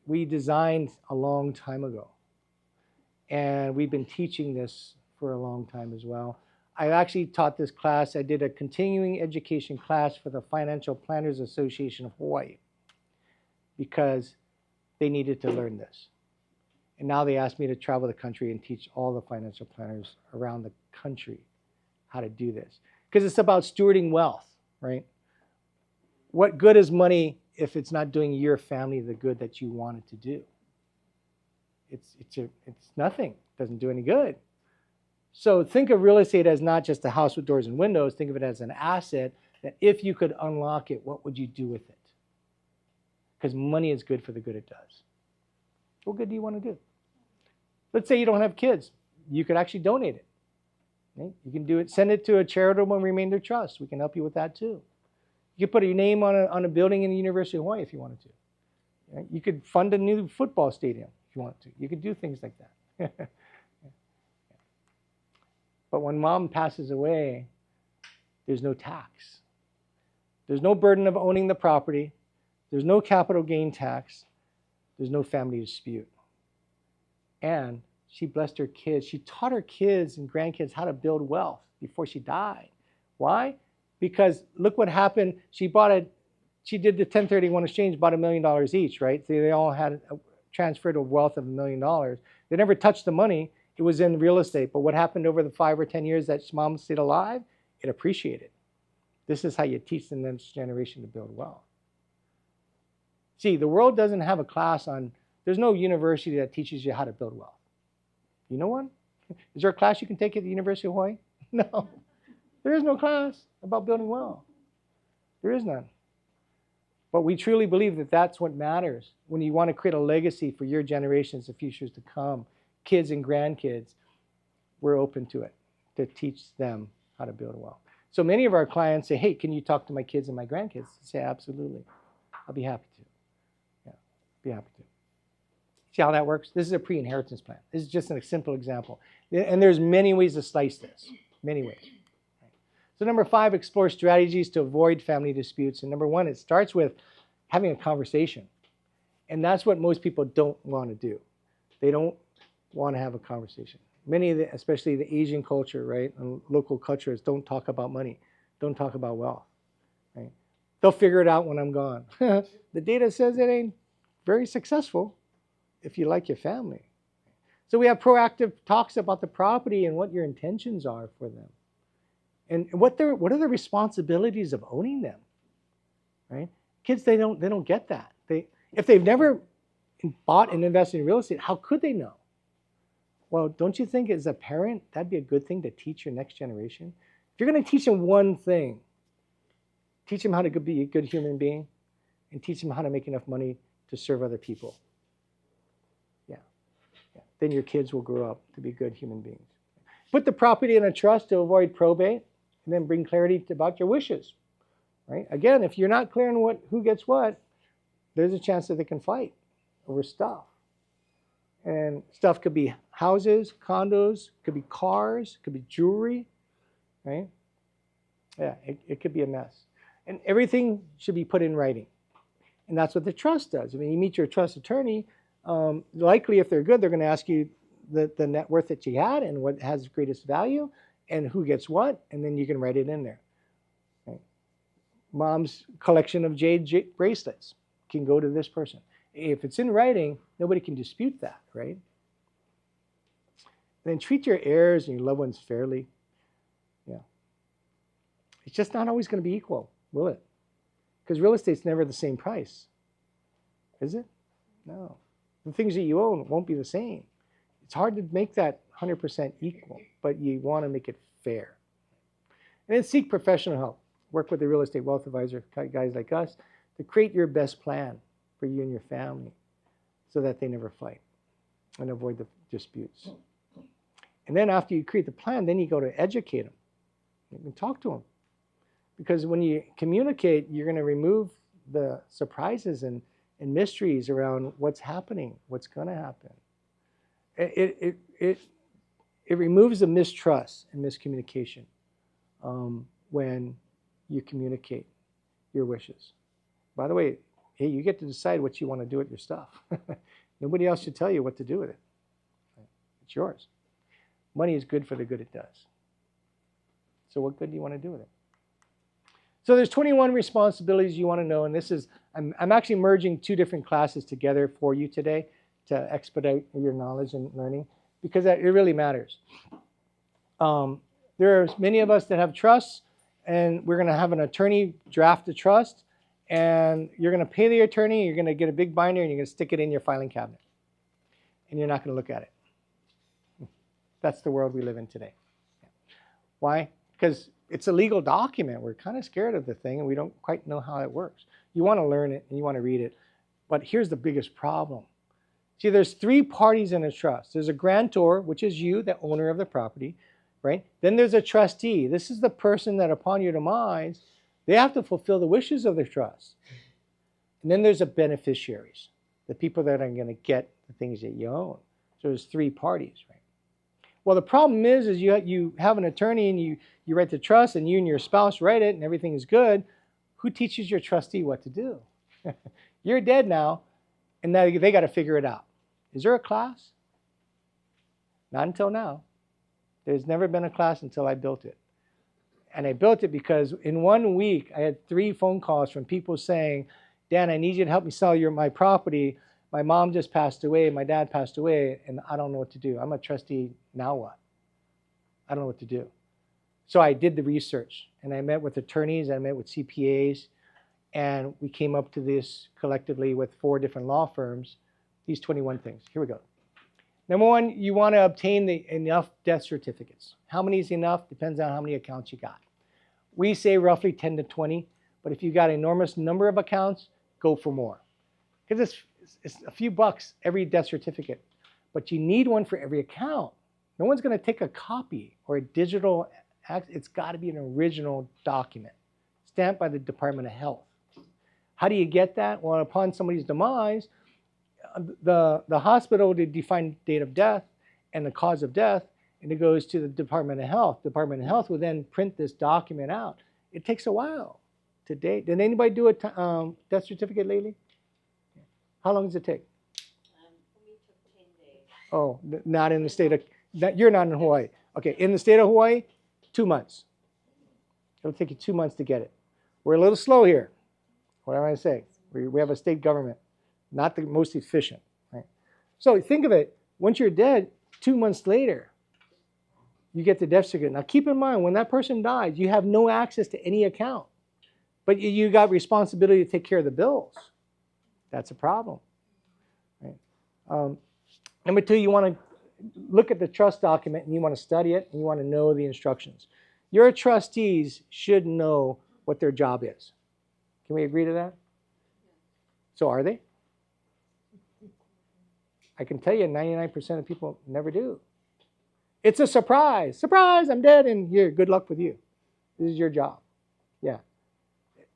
Speaker 2: we designed a long time ago. And we've been teaching this for a long time as well. I actually taught this class. I did a continuing education class for the Financial Planners Association of Hawaii, because they needed to learn this. And now they asked me to travel the country and teach all the financial planners around the country how to do this. Because it's about stewarding wealth, right? What good is money if it's not doing your family the good that you want it to do? It's nothing. It doesn't do any good. So think of real estate as not just a house with doors and windows. Think of it as an asset that if you could unlock it, what would you do with it? Because money is good for the good it does. What good do you want to do? Let's say you don't have kids. You could actually donate it. Okay? You can do it. Send it to a charitable remainder trust. We can help you with that too. You could put your name on a building in the University of Hawaii if you wanted to. Okay? You could fund a new football stadium if you wanted to. You could do things like that. But when mom passes away, there's no tax. There's no burden of owning the property. There's no capital gain tax. There's no family dispute. And she blessed her kids. She taught her kids and grandkids how to build wealth before she died. Why? because look what happened. She did the 1031 exchange, bought $1 million each, right? So they all had transferred a wealth of $1 million. They never touched the money. It was in real estate. But what happened over the 5 or 10 years that mom stayed alive? It appreciated. This is how you teach the next generation to build wealth. See, the world doesn't have a class on, there's no university that teaches you how to build wealth. You know one? Is there a class you can take at the University of Hawaii? No. There is no class about building wealth. There is none. But we truly believe that that's what matters. When you want to create a legacy for your generations, the futures to come, kids and grandkids, we're open to it, to teach them how to build wealth. So many of our clients say, hey, can you talk to my kids and my grandkids? I say, absolutely. I'll be happy to. Yeah, be happy to. See how that works? This is a pre-inheritance plan. This is just a simple example. And there's many ways to slice this, many ways. So number 5, explore strategies to avoid family disputes. And number 1, it starts with having a conversation. And that's what most people don't want to do. They don't want to have a conversation. Many of the, especially the Asian culture, right, and local cultures don't talk about money, don't talk about wealth, right? They'll figure it out when I'm gone. The data says it ain't very successful if you like your family. So we have proactive talks about the property and what your intentions are for them. And what are the responsibilities of owning them, right? Kids, they don't get that. If they've never bought and invested in real estate, how could they know? Well, don't you think as a parent, that'd be a good thing to teach your next generation? If you're going to teach them one thing, teach them how to be a good human being and teach them how to make enough money to serve other people. Yeah. Then your kids will grow up to be good human beings. Put the property in a trust to avoid probate. And then bring clarity about your wishes, right? Again, if you're not clear on who gets what, there's a chance that they can fight over stuff. And stuff could be houses, condos, could be cars, could be jewelry, right? Yeah, it could be a mess. And everything should be put in writing. And that's what the trust does. I mean, you meet your trust attorney, likely if they're good, they're going to ask you the net worth that you had and what has greatest value, and who gets what, and then you can write it in there. Right? Mom's collection of jade bracelets can go to this person. If it's in writing, nobody can dispute that, right? Then treat your heirs and your loved ones fairly. Yeah. It's just not always going to be equal, will it? Because real estate's never the same price. Is it? No. The things that you own won't be the same. It's hard to make that 100% equal, but you want to make it fair. And then seek professional help. Work with a real estate wealth advisor, guys like us, to create your best plan for you and your family so that they never fight and avoid the disputes. And then after you create the plan, then you go to educate them. You can talk to them. Because when you communicate, you're going to remove the surprises and mysteries around what's happening, what's going to happen. It removes the mistrust and miscommunication when you communicate your wishes. By the way, hey, you get to decide what you want to do with your stuff. Nobody else should tell you what to do with it. It's yours. Money is good for the good it does. So what good do you want to do with it? So there's 21 responsibilities you want to know, and this is, I'm actually merging 2 different classes together for you today to expedite your knowledge and learning, because it really matters. There are many of us that have trusts, and we're going to have an attorney draft a trust, and you're going to pay the attorney, you're going to get a big binder, and you're going to stick it in your filing cabinet. And you're not going to look at it. That's the world we live in today. Why? Because it's a legal document. We're kind of scared of the thing, and we don't quite know how it works. You want to learn it, and you want to read it. But here's the biggest problem. See, there's 3 parties in a trust. There's a grantor, which is you, the owner of the property, right? Then there's a trustee. This is the person that upon your demise, they have to fulfill the wishes of the trust. And then there's the beneficiaries, the people that are going to get the things that you own. So there's 3 parties, right? Well, the problem is you have an attorney and you write the trust and you and your spouse write it and everything is good. Who teaches your trustee what to do? You're dead now, and now they got to figure it out. Is there a class? Not until now. There's never been a class until I built it. And I built it because in 1 week, I had 3 phone calls from people saying, Dan, I need you to help me sell my property. My mom just passed away, my dad passed away, and I don't know what to do. I'm a trustee, now what? I don't know what to do. So I did the research, and I met with attorneys, I met with CPAs, and we came up to this collectively with 4 different law firms, these 21 things. Here we go. Number 1, you want to obtain enough death certificates. How many is enough? Depends on how many accounts you got. We say roughly 10 to 20, but if you got an enormous number of accounts, go for more. Because it's a few bucks every death certificate, but you need one for every account. No one's going to take a copy or a digital. It's got to be an original document stamped by the Department of Health. How do you get that? Well, upon somebody's demise, the hospital would define date of death and the cause of death, and it goes to the Department of Health. Department of Health will then print this document out. It takes a while to date. Did anybody do a death certificate lately? How long does it take?
Speaker 4: For me, it took 10 days.
Speaker 2: Oh, not in the state of, you're not in Hawaii. Okay, in the state of Hawaii, 2 months. It'll take you 2 months to get it. We're a little slow here. What am I saying? We have a state government, not the most efficient. Right? So think of it, once you're dead, 2 months later, you get the death certificate. Now keep in mind, when that person dies, you have no access to any account, but you got responsibility to take care of the bills. That's a problem. Right? Number 2, you want to look at the trust document and you want to study it and you want to know the instructions. Your trustees should know what their job is. Can we agree to that? So are they? I can tell you 99% of people never do. It's a surprise. Surprise, I'm dead, and here, good luck with you. This is your job. Yeah.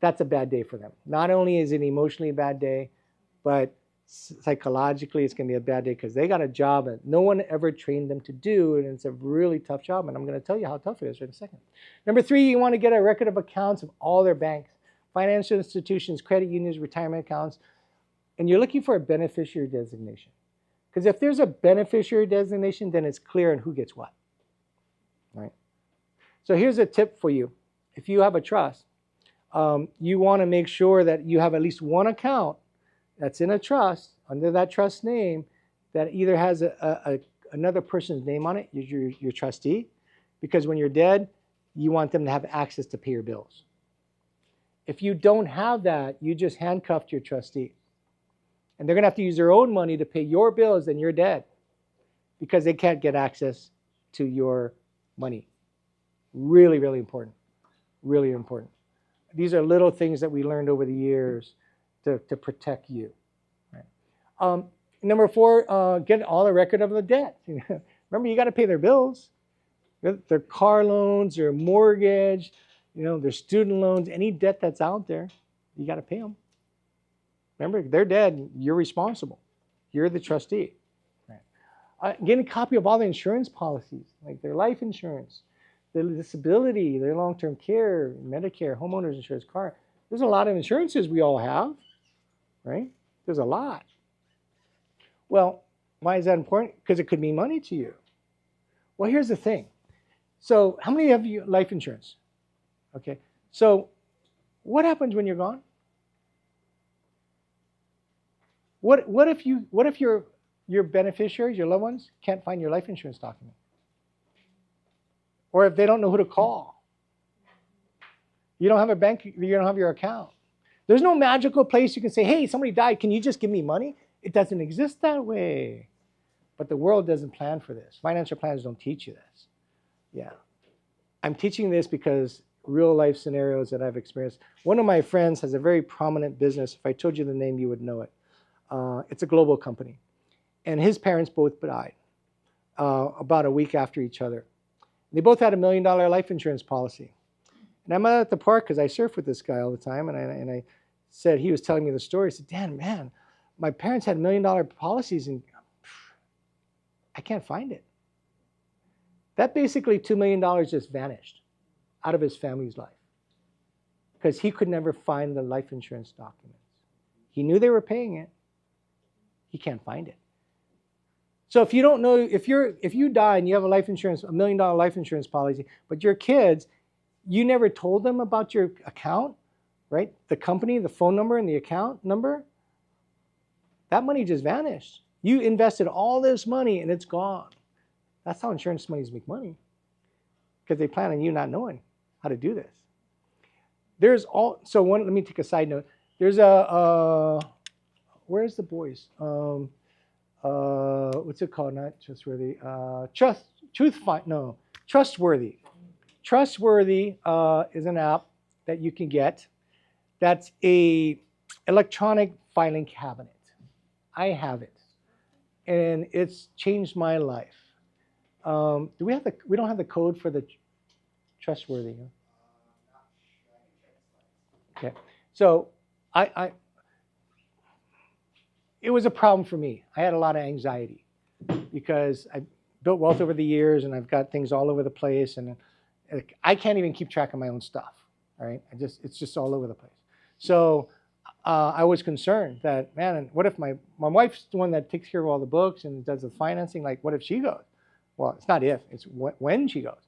Speaker 2: That's a bad day for them. Not only is it an emotionally bad day, but psychologically it's going to be a bad day because they got a job that no one ever trained them to do, and it's a really tough job, and I'm going to tell you how tough it is in a second. Number 3, you want to get a record of accounts of all their banks, financial institutions, credit unions, retirement accounts, and you're looking for a beneficiary designation. Because if there's a beneficiary designation, then it's clear on who gets what. Right? So here's a tip for you. If you have a trust, you want to make sure that you have at least one account that's in a trust, under that trust name, that either has another person's name on it, your trustee, because when you're dead, you want them to have access to pay your bills. If you don't have that, you just handcuffed your trustee. And they're going to have to use their own money to pay your bills, and you're dead because they can't get access to your money. Really, really important. Really important. These are little things that we learned over the years to protect you. Right? Number 4, get all the record of the debt. Remember, you got to pay their bills, their car loans, their mortgage, their student loans, any debt that's out there, you got to pay them. Remember, they're dead. You're responsible. You're the trustee. Right. Get a copy of all the insurance policies, like their life insurance, their disability, their long-term care, Medicare, homeowners insurance, car. There's a lot of insurances we all have, right? There's a lot. Well, why is that important? Because it could mean money to you. Well, here's the thing. So how many of you have life insurance? Okay. So what happens when you're gone? What if your beneficiaries, your loved ones, can't find your life insurance document? Or if they don't know who to call? You don't have a bank, you don't have your account. There's no magical place you can say, hey, somebody died, can you just give me money? It doesn't exist that way. But the world doesn't plan for this. Financial planners don't teach you this. Yeah. I'm teaching this because real life scenarios that I've experienced. One of my friends has a very prominent business. If I told you the name, you would know it. It's a global company. And his parents both died about a week after each other. They both had $1 million life insurance policy. And I'm out at the park because I surf with this guy all the time. And I said, he was telling me the story. I said, Dan, man, my parents had $1 million policies and I can't find it. That basically $2 million just vanished out of his family's life because he could never find the life insurance documents. He knew they were paying it. He can't find it. So if you don't know, if you die and you have a life insurance, $1 million life insurance policy, but your kids, You never told them about your account, right? The company, the phone number, and the account number. That money just vanished. You invested all this money and it's gone. That's how insurance companies make money, because they plan on you not knowing how to do this. Let me take a side note. There's where's the boys? What's it called? Not trustworthy. Trustworthy. Trustworthy is an app that you can get. That's a electronic filing cabinet. I have it, and it's changed my life. We don't have the code for the trustworthy. Huh? Okay, so it was a problem for me. I had a lot of anxiety because I built wealth over the years, and I've got things all over the place, and I can't even keep track of my own stuff. All right, it's just all over the place. So I was concerned that, man, what if my wife's the one that takes care of all the books and does the financing? Like, what if she goes? Well, it's not if, it's when she goes.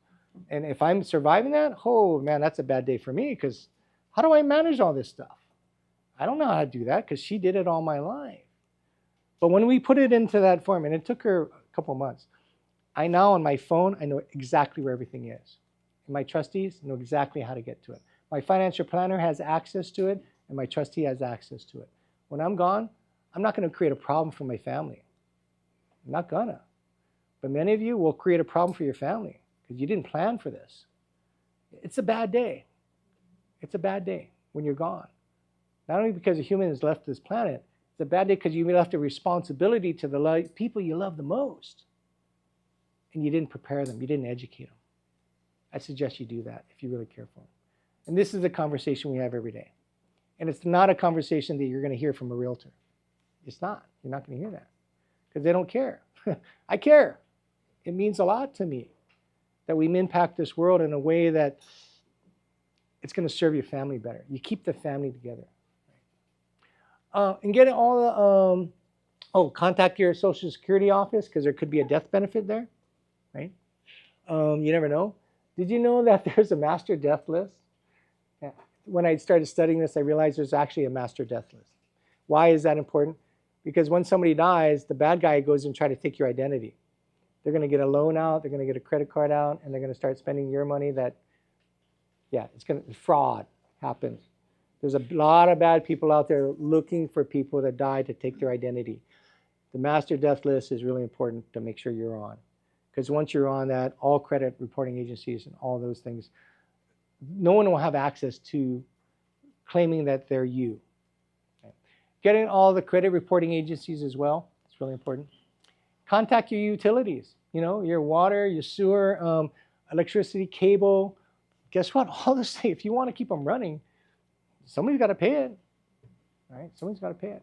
Speaker 2: And if I'm surviving that, oh man, that's a bad day for me, because how do I manage all this stuff? I don't know how to do that, because she did it all my life. But when we put it into that form, and it took her a couple months, I now on my phone, I know exactly where everything is. And my trustees know exactly how to get to it. My financial planner has access to it, and my trustee has access to it. When I'm gone, I'm not going to create a problem for my family. I'm not gonna. But many of you will create a problem for your family because you didn't plan for this. It's a bad day. It's a bad day when you're gone. Not only because a human has left this planet, it's a bad day because you left a responsibility to the people you love the most. And you didn't prepare them. You didn't educate them. I suggest you do that if you really care for them. And this is a conversation we have every day. And it's not a conversation that you're going to hear from a realtor. It's not. You're not going to hear that because they don't care. I care. It means a lot to me that we impact this world in a way that it's going to serve your family better. You keep the family together. And get all the, contact your Social Security office because there could be a death benefit there, right? You never know. Did you know that there's a master death list? Yeah. When I started studying this, I realized there's actually a master death list. Why is that important? Because when somebody dies, the bad guy goes and tries to take your identity. They're going to get a loan out, they're going to get a credit card out, and they're going to start spending your money fraud happens. There's a lot of bad people out there looking for people that died to take their identity. The master death list is really important to make sure you're on. Because once you're on that, all credit reporting agencies and all those things, no one will have access to claiming that they're you. Okay. Getting all the credit reporting agencies as well, it's really important. Contact your utilities, your water, your sewer, electricity, cable. Guess what? All this thing, if you want to keep them running, somebody's got to pay it, right? Somebody's got to pay it.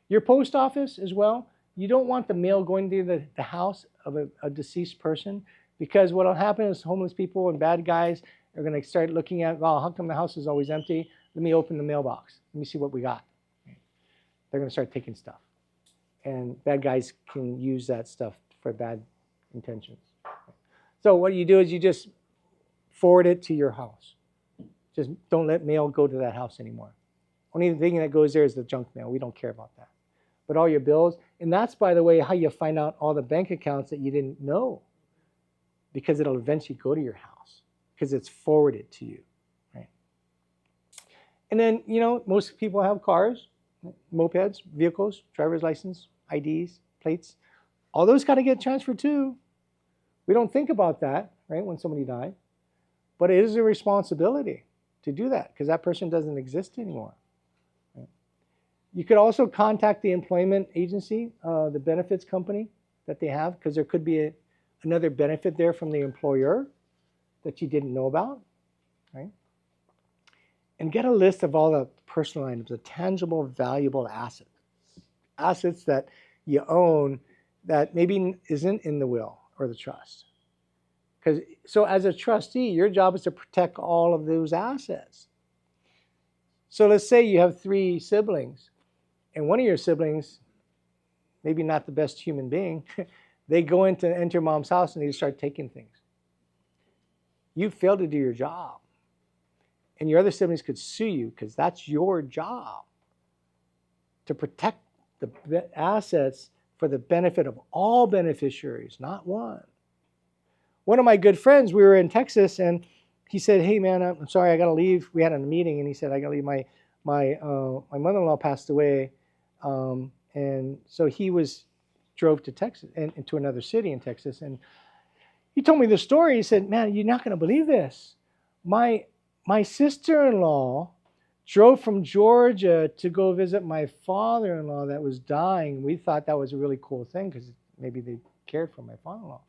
Speaker 2: Your post office as well. You don't want the mail going to the house of a deceased person, because what will happen is homeless people and bad guys are going to start looking at, well, how come the house is always empty? Let me open the mailbox. Let me see what we got. They're going to start taking stuff. And bad guys can use that stuff for bad intentions. So what you do is you just forward it to your house. Just don't let mail go to that house anymore. Only thing that goes there is the junk mail. We don't care about that. But all your bills, and that's, by the way, how you find out all the bank accounts that you didn't know, because it'll eventually go to your house because it's forwarded to you, right? And then, most people have cars, mopeds, vehicles, driver's license, IDs, plates. All those got to get transferred too. We don't think about that, right, when somebody died. But it is a responsibility to do that because that person doesn't exist anymore. Right? You could also contact the employment agency, the benefits company that they have, because there could be another benefit there from the employer that you didn't know about, right? And get a list of all the personal items, the tangible, valuable assets that you own that maybe isn't in the will or the trust. So as a trustee, your job is to protect all of those assets. So let's say you have 3 siblings, and one of your siblings, maybe not the best human being, they go into enter mom's house and they start taking things. You failed to do your job. And your other siblings could sue you because that's your job, to protect the assets for the benefit of all beneficiaries, not one. One of my good friends, we were in Texas, and he said, "Hey man, I'm sorry, I got to leave." We had a meeting, and he said, "I got to leave. My mother-in-law passed away," and so he drove to Texas and to another city in Texas, and he told me the story. He said, "Man, you're not going to believe this. My sister-in-law drove from Georgia to go visit my father-in-law that was dying. We thought that was a really cool thing because maybe they cared for my father-in-law.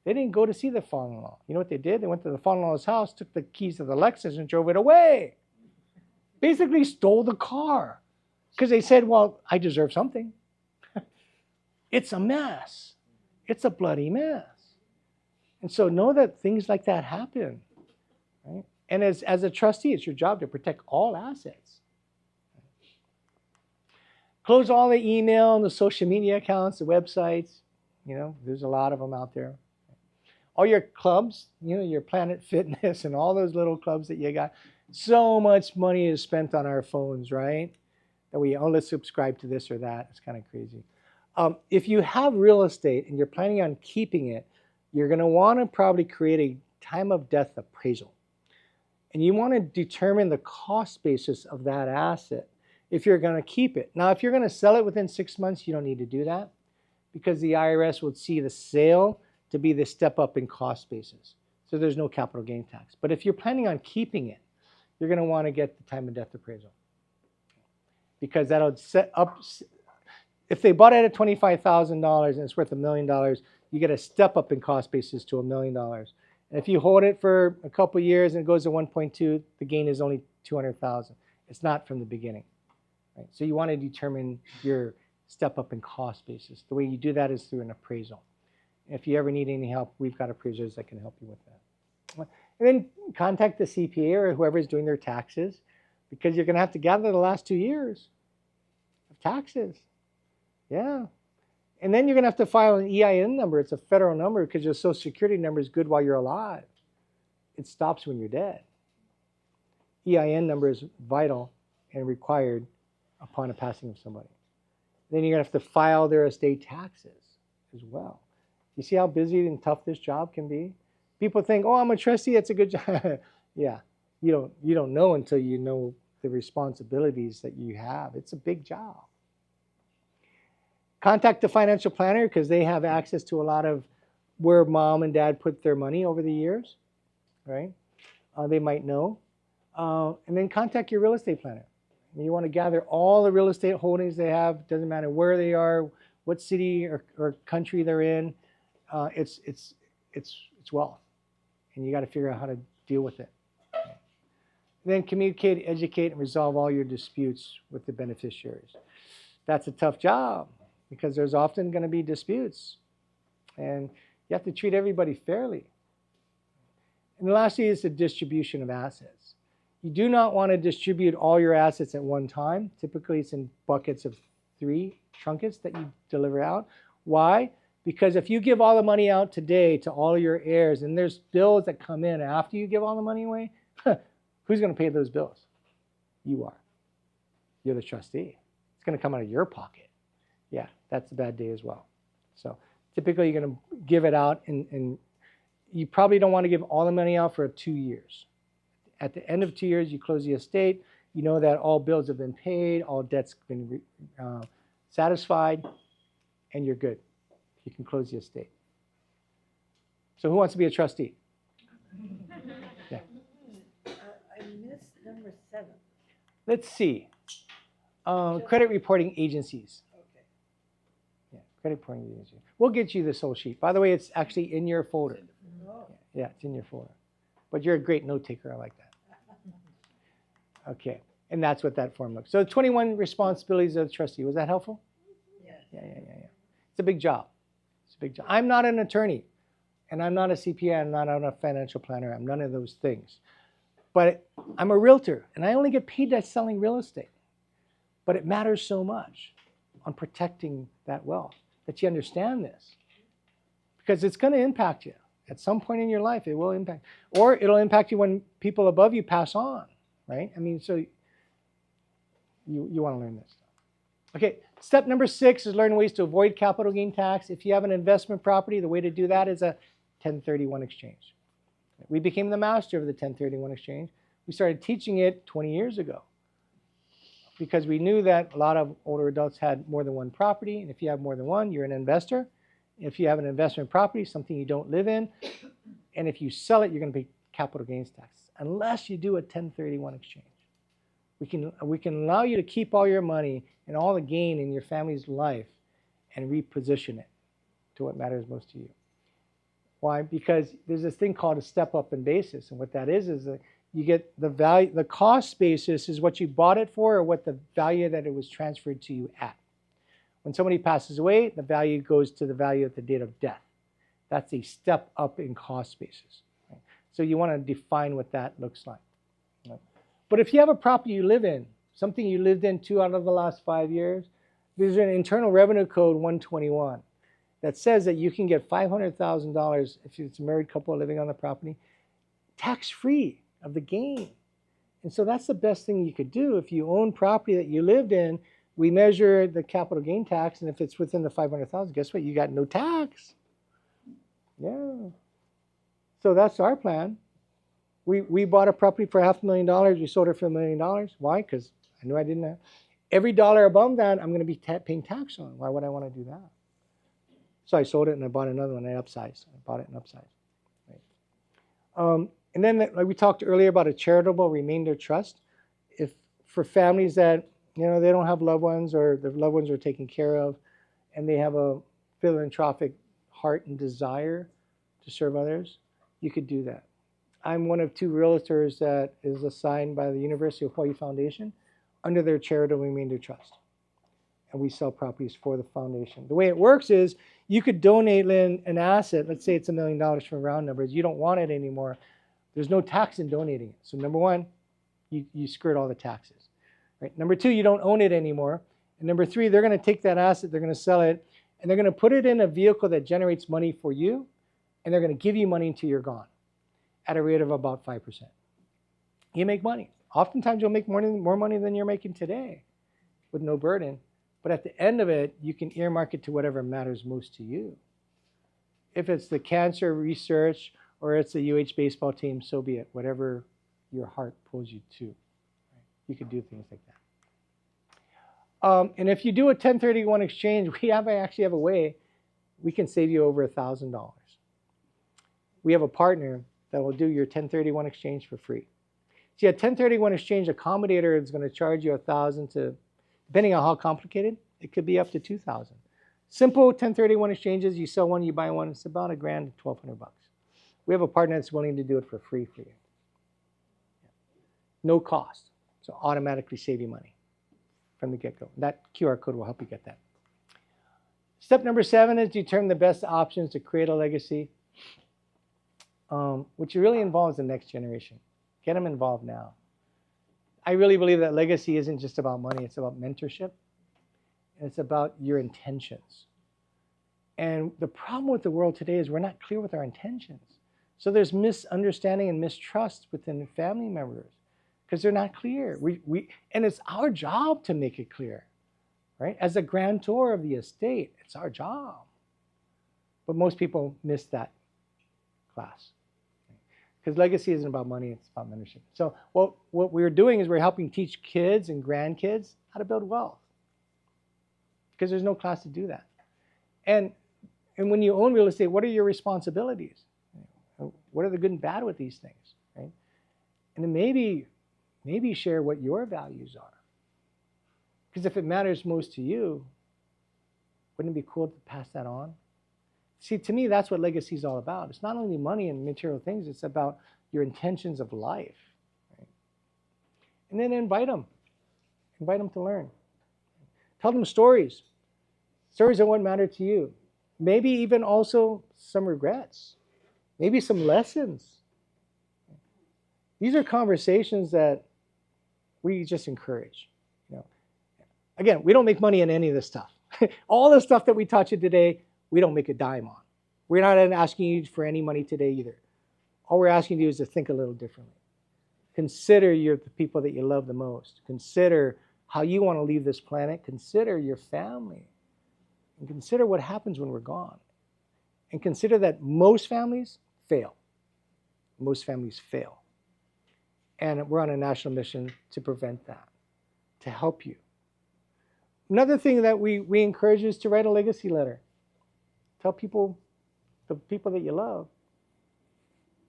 Speaker 2: They didn't go to see the father-in-law. You know what they did? They went to the father-in-law's house, took the keys to the Lexus, and drove it away. Basically stole the car because they said, well, I deserve something." It's a mess. It's a bloody mess. And so know that things like that happen, right? And as a trustee, it's your job to protect all assets. Close all the email and the social media accounts, the websites. You know, there's a lot of them out there. All your clubs, you know, your Planet Fitness and all those little clubs that you got. So much money is spent on our phones, right? That let's subscribe to this or that. It's kind of crazy. If you have real estate and you're planning on keeping it, you're going to want to probably create a time of death appraisal. And you want to determine the cost basis of that asset if you're going to keep it. Now, if you're going to sell it within 6 months, you don't need to do that because the IRS would see the sale to be the step up in cost basis. So there's no capital gain tax. But if you're planning on keeping it, you're going to want to get the time of death appraisal because that'll set up. If they bought it at $25,000 and it's worth $1 million, you get a step up in cost basis to $1 million. And if you hold it for a couple of years and it goes to 1.2, the gain is only 200,000. It's not from the beginning, right? So you want to determine your step up in cost basis. The way you do that is through an appraisal. If you ever need any help, we've got appraisers that can help you with that. And then contact the CPA or whoever is doing their taxes because you're going to have to gather the last 2 years of taxes. Yeah. And then you're going to have to file an EIN number. It's a federal number because your Social Security number is good while you're alive. It stops when you're dead. EIN number is vital and required upon a passing of somebody. Then you're going to have to file their estate taxes as well. You see how busy and tough this job can be? People think, oh, I'm a trustee, that's a good job. Yeah, you don't know until you know the responsibilities that you have. It's a big job. Contact the financial planner because they have access to a lot of where mom and dad put their money over the years, right? They might know. And then contact your real estate planner. You want to gather all the real estate holdings they have. Doesn't matter where they are, what city or country they're in. It's wealth, and you got to figure out how to deal with it. Then communicate, educate, and resolve all your disputes with the beneficiaries. That's a tough job because there's often going to be disputes, and you have to treat everybody fairly. And lastly is the distribution of assets. You do not want to distribute all your assets at one time. Typically, it's in buckets of 3 trinkets that you deliver out. Why? Because if you give all the money out today to all your heirs and there's bills that come in after you give all the money away, who's going to pay those bills? You are. You're the trustee. It's going to come out of your pocket. Yeah, that's a bad day as well. So typically you're going to give it out and you probably don't want to give all the money out for 2 years. At the end of 2 years, you close the estate. You know that all bills have been paid, all debts have been satisfied, and you're good. You can close the estate. So who wants to be a trustee? Yeah.
Speaker 5: I missed number 7.
Speaker 2: Let's see. Credit reporting agencies.
Speaker 5: Okay.
Speaker 2: Yeah, credit reporting agencies. We'll get you this whole sheet. By the way, it's actually in your folder.
Speaker 5: Oh.
Speaker 2: Yeah, it's in your folder. But you're a great note taker. I like that. Okay, and that's what that form looks. So 21 responsibilities of the trustee. Was that helpful?
Speaker 5: Yes.
Speaker 2: Yeah. It's a big job. It's a big job. I'm not an attorney, and I'm not a CPA. I'm not a financial planner. I'm none of those things. But I'm a realtor, and I only get paid by selling real estate. But it matters so much on protecting that wealth that you understand this, because it's going to impact you. At some point in your life, it will impact. Or it'll impact you when people above you pass on, right? I mean, so you want to learn this stuff. Okay, step number 6 is learn ways to avoid capital gain tax. If you have an investment property, the way to do that is a 1031 exchange. We became the master of the 1031 exchange. We started teaching it 20 years ago because we knew that a lot of older adults had more than one property, and if you have more than one, you're an investor. If you have an investment property, something you don't live in, and if you sell it, you're going to pay capital gains tax, unless you do a 1031 exchange. We can allow you to keep all your money and all the gain in your family's life and reposition it to what matters most to you. Why? Because there's this thing called a step-up in basis, and what that is that you get the value, the cost basis is what you bought it for or what the value that it was transferred to you at. When somebody passes away, the value goes to the value at the date of death. That's a step up in cost basis. Right? So you want to define what that looks like. Right? But if you have a property you live in, something you lived in 2 out of the last 5 years, there's an Internal Revenue Code 121 that says that you can get $500,000 if it's a married couple living on the property, tax-free of the gain. And so that's the best thing you could do. If you own property that you lived in, we measure the capital gain tax, and if it's within the $500,000, guess what? You got no tax. Yeah. So that's our plan. We bought a property for $500,000. We sold it for $1 million. Why? Because I knew I didn't have. Every dollar above that, I'm going to be paying tax on. Why would I want to do that? So I sold it and I bought another one. I upsized. I bought it and upsized. Right. And then, like we talked earlier about a charitable remainder trust. If for families that they don't have loved ones or their loved ones are taken care of, and they have a philanthropic heart and desire to serve others, you could do that. I'm one of 2 realtors that is assigned by the University of Hawaii Foundation under their charitable remainder trust. And we sell properties for the foundation. The way it works is you could donate an asset, let's say it's $1 million for round numbers, you don't want it anymore. There's no tax in donating it. So number 1, you skirt all the taxes. Right? Number 2, you don't own it anymore. And number 3, they're going to take that asset, they're going to sell it, and they're going to put it in a vehicle that generates money for you, and they're going to give you money until you're gone at a rate of about 5%. You make money. Oftentimes you'll make more money than you're making today with no burden. But at the end of it, you can earmark it to whatever matters most to you. If it's the cancer research or it's the UH baseball team, so be it. Whatever your heart pulls you to. You could do things like that. And if you do a 1031 exchange, we actually have a way we can save you over $1,000. We have a partner that will do your 1031 exchange for free. See, a 1031 exchange accommodator is going to charge you $1,000 to, depending on how complicated, it could be up to $2,000. Simple 1031 exchanges, you sell one, you buy one, it's about $1,000 to $1,200. We have a partner that's willing to do it for free for you. No cost, so automatically save you money from the get-go. That QR code will help you get that. Step number 7 is determine the best options to create a legacy, which really involves the next generation. Get them involved now. I really believe that legacy isn't just about money, it's about mentorship. And it's about your intentions. And the problem with the world today is we're not clear with our intentions. So there's misunderstanding and mistrust within family members because they're not clear. And it's our job to make it clear, right? As a grantor of the estate, it's our job. But most people miss that class. Because legacy isn't about money, it's about mentorship. So what we're doing is we're helping teach kids and grandkids how to build wealth. Because there's no class to do that. And when you own real estate, what are your responsibilities? What are the good and bad with these things, right? And then maybe share what your values are. Because if it matters most to you, wouldn't it be cool to pass that on? See, to me, that's what legacy is all about. It's not only money and material things, it's about your intentions of life. Right? And then invite them. Invite them to learn. Tell them stories. Stories of what matter to you. Maybe even also some regrets. Maybe some lessons. These are conversations that we just encourage. Again, we don't make money in any of this stuff. All the stuff that we taught you today, we don't make a dime on. We're not asking you for any money today either. All we're asking you is to think a little differently. Consider the people that you love the most. Consider how you want to leave this planet. Consider your family. And consider what happens when we're gone. And consider that most families fail. Most families fail. And we're on a national mission to prevent that, to help you. Another thing that we encourage you is to write a legacy letter. Tell people, the people that you love,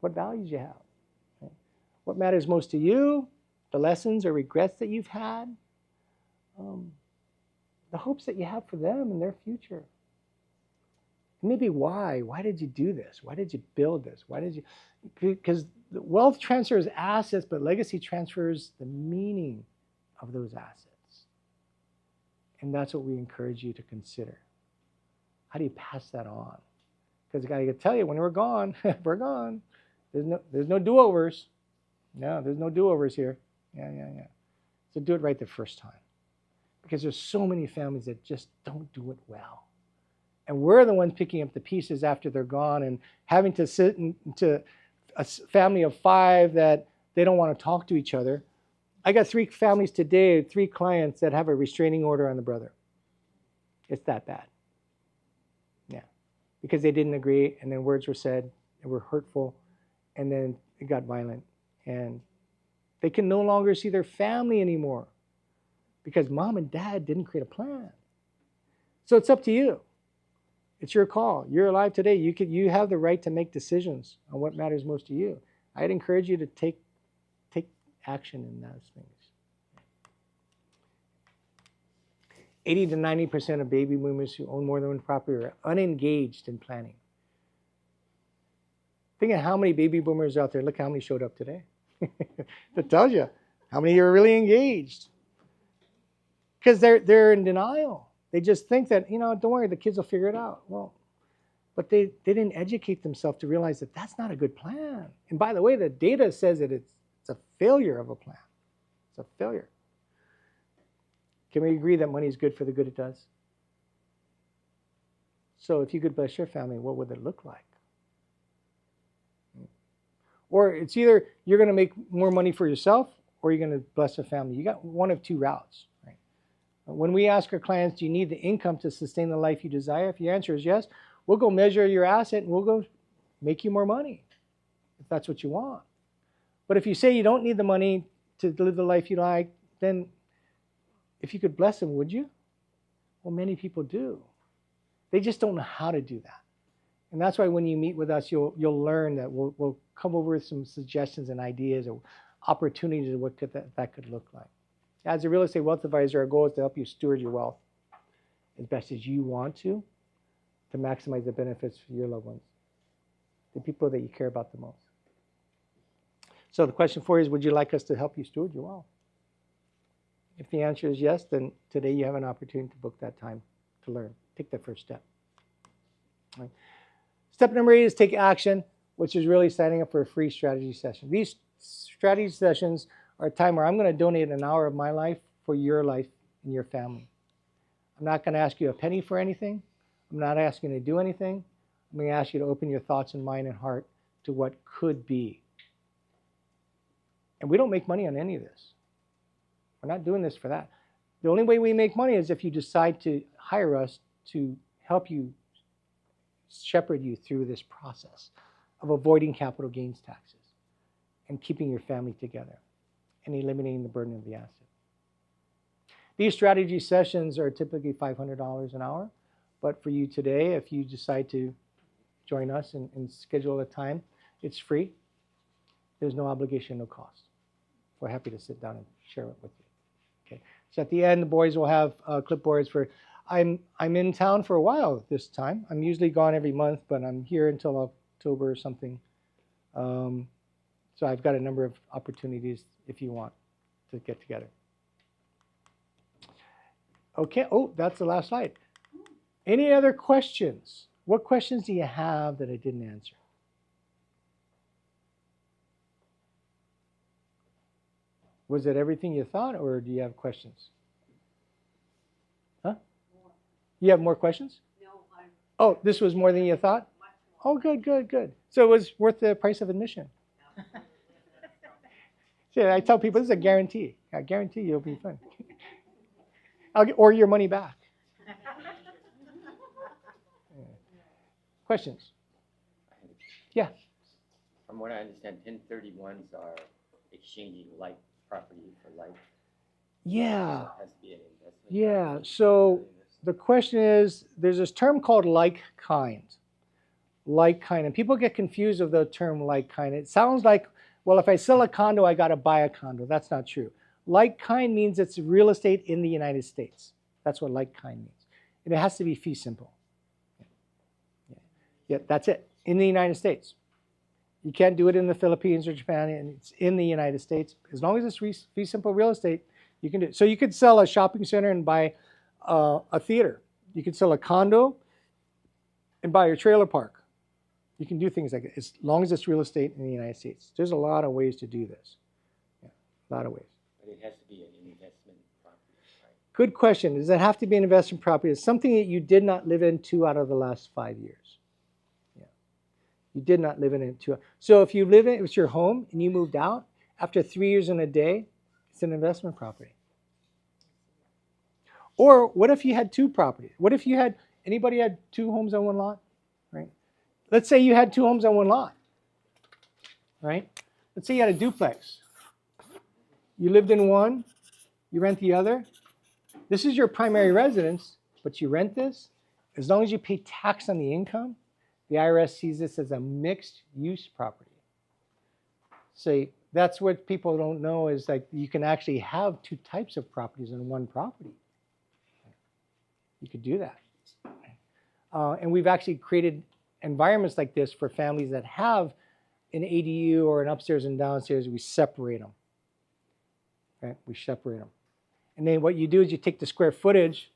Speaker 2: what values you have. Okay? What matters most to you, the lessons or regrets that you've had, the hopes that you have for them and their future. Maybe why? Why did you do this? Why did you build this? Why did you? Because wealth transfers assets, but legacy transfers the meaning of those assets. And that's what we encourage you to consider. How do you pass that on? Because I got to tell you, when we're gone, we're gone. There's no do-overs. No, there's no do-overs here. Yeah. So do it right the first time. Because there's so many families that just don't do it well. And we're the ones picking up the pieces after they're gone and having to sit into a family of 5 that they don't want to talk to each other. I got 3 families today, 3 clients that have a restraining order on the brother. It's that bad. Yeah. Because they didn't agree, and then words were said and were hurtful, and then it got violent. And they can no longer see their family anymore because mom and dad didn't create a plan. So it's up to you. It's your call. You're alive today. You have the right to make decisions on what matters most to you. I'd encourage you to take action in those things. 80 to 90% of baby boomers who own more than one property are unengaged in planning. Think of how many baby boomers are out there. Look how many showed up today. That tells you how many are really engaged. Because they're in denial. They just think that, don't worry, the kids will figure it out. Well, but they didn't educate themselves to realize that that's not a good plan. And by the way, the data says that it's a failure of a plan. It's a failure. Can we agree that money is good for the good it does? So if you could bless your family, what would it look like? Or it's either you're going to make more money for yourself or you're going to bless a family. You got one of 2 routes. Right? When we ask our clients, do you need the income to sustain the life you desire? If your answer is yes, we'll go measure your asset and we'll go make you more money if that's what you want. But if you say you don't need the money to live the life you like, then if you could bless them, would you? Well, many people do. They just don't know how to do that. And that's why when you meet with us, you'll learn that we'll come over with some suggestions and ideas or opportunities of what that could look like. As a real estate wealth advisor, our goal is to help you steward your wealth as best as you want to maximize the benefits for your loved ones, the people that you care about the most. So the question for you is, would you like us to help you steward your wealth? If the answer is yes, then today you have an opportunity to book that time to learn. Take that first step. Right. Step number 8 is take action, which is really signing up for a free strategy session. These strategy sessions are a time where I'm going to donate an hour of my life for your life and your family. I'm not going to ask you a penny for anything. I'm not asking you to do anything. I'm going to ask you to open your thoughts and mind and heart to what could be. And we don't make money on any of this. We're not doing this for that. The only way we make money is if you decide to hire us to help you shepherd you through this process of avoiding capital gains taxes and keeping your family together and eliminating the burden of the asset. These strategy sessions are typically $500 an hour, but for you today, if you decide to join us and schedule a time, it's free. There's no obligation, no cost. We're happy to sit down and share it with you. Okay. So at the end, the boys will have clipboards for. I'm in town for a while this time. I'm usually gone every month, but I'm here until October or something. So I've got a number of opportunities if you want to get together. Okay. Oh, that's the last slide. Any other questions? What questions do you have that I didn't answer? Was it everything you thought, or do you have questions? Huh? You have more questions?
Speaker 4: No,
Speaker 2: Oh, this was more than you thought?
Speaker 4: much
Speaker 2: Oh, good, good, good. So it was worth the price of admission. See, I tell people this is a guarantee. I guarantee you'll be fun. Or your money back. Questions? Yeah.
Speaker 6: From what I understand, 1031s are exchanging like property for like.
Speaker 2: Yeah.
Speaker 6: So it has to be an investment.
Speaker 2: Yeah. So the question is, there's this term called like kind. Like kind. And people get confused with the term like kind. It sounds like, well, if I sell a condo, I got to buy a condo. That's not true. Like kind means it's real estate in the United States. That's what like kind means. And it has to be fee simple. Yeah, that's it. In the United States. You can't do it in the Philippines or Japan, and it's in the United States. As long as it's fee simple real estate, you can do it. So you could sell a shopping center and buy a theater. You could sell a condo and buy a trailer park. You can do things like that, as long as it's real estate in the United States. There's a lot of ways to do this. Yeah, a lot of ways.
Speaker 6: But it has to be an investment property, right?
Speaker 2: Good question. Does it have to be an investment property? It's something that you did not live in 2 out of the last 5 years. Yeah. You did not live in it 2. So if you live in it, was your home and you moved out, after 3 years and a day, it's an investment property. Or what if you had 2 properties? What if you had, anybody had 2 homes on 1 lot? Right? Let's say you had 2 homes on 1 lot. Right? Let's say you had a duplex. You lived in one, you rent the other. This is your primary residence, but you rent this. As long as you pay tax on the income, the IRS sees this as a mixed use property. So that's what people don't know is like you can actually have 2 types of properties in one property. You could do that. And we've actually created environments like this for families that have an ADU or an upstairs and downstairs. We separate them. Okay? We separate them. And then what you do is you take the square footage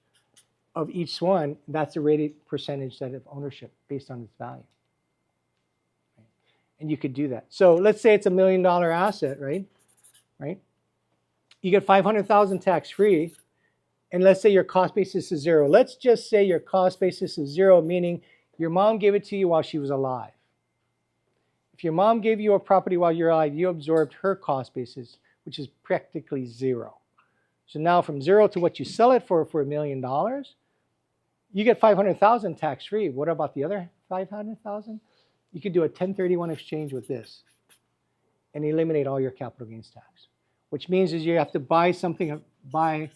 Speaker 2: of each one. That's the rated percentage that of ownership based on its value. Right? And you could do that. So let's say it's $1 million asset, right? Right? You get $500,000 tax-free. And let's say your cost basis is 0. Let's just say your cost basis is 0, meaning your mom gave it to you while she was alive. If your mom gave you a property while you're alive, you absorbed her cost basis, which is practically 0. So now from 0 to what you sell it for $1 million, you get $500,000 tax-free. What about the other $500,000? You could do a 1031 exchange with this and eliminate all your capital gains tax, which means is you have to buy something, buy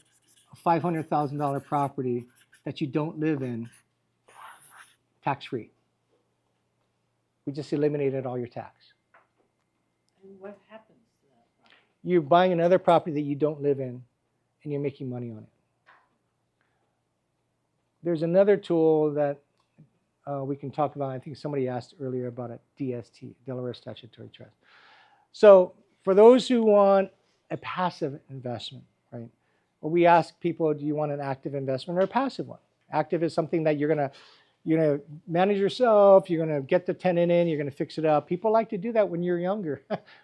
Speaker 2: a $500,000 property that you don't live in tax-free. We just eliminated all your tax.
Speaker 5: And what happens to that property?
Speaker 2: You're buying another property that you don't live in, and you're making money on it. There's another tool that we can talk about. I think somebody asked earlier about a DST, Delaware Statutory Trust. So for those who want a passive investment, right? Well, we ask people, do you want an active investment or a passive one? Active is something that you're gonna manage yourself, you're gonna get the tenant in, you're gonna fix it up. People like to do that when you're younger.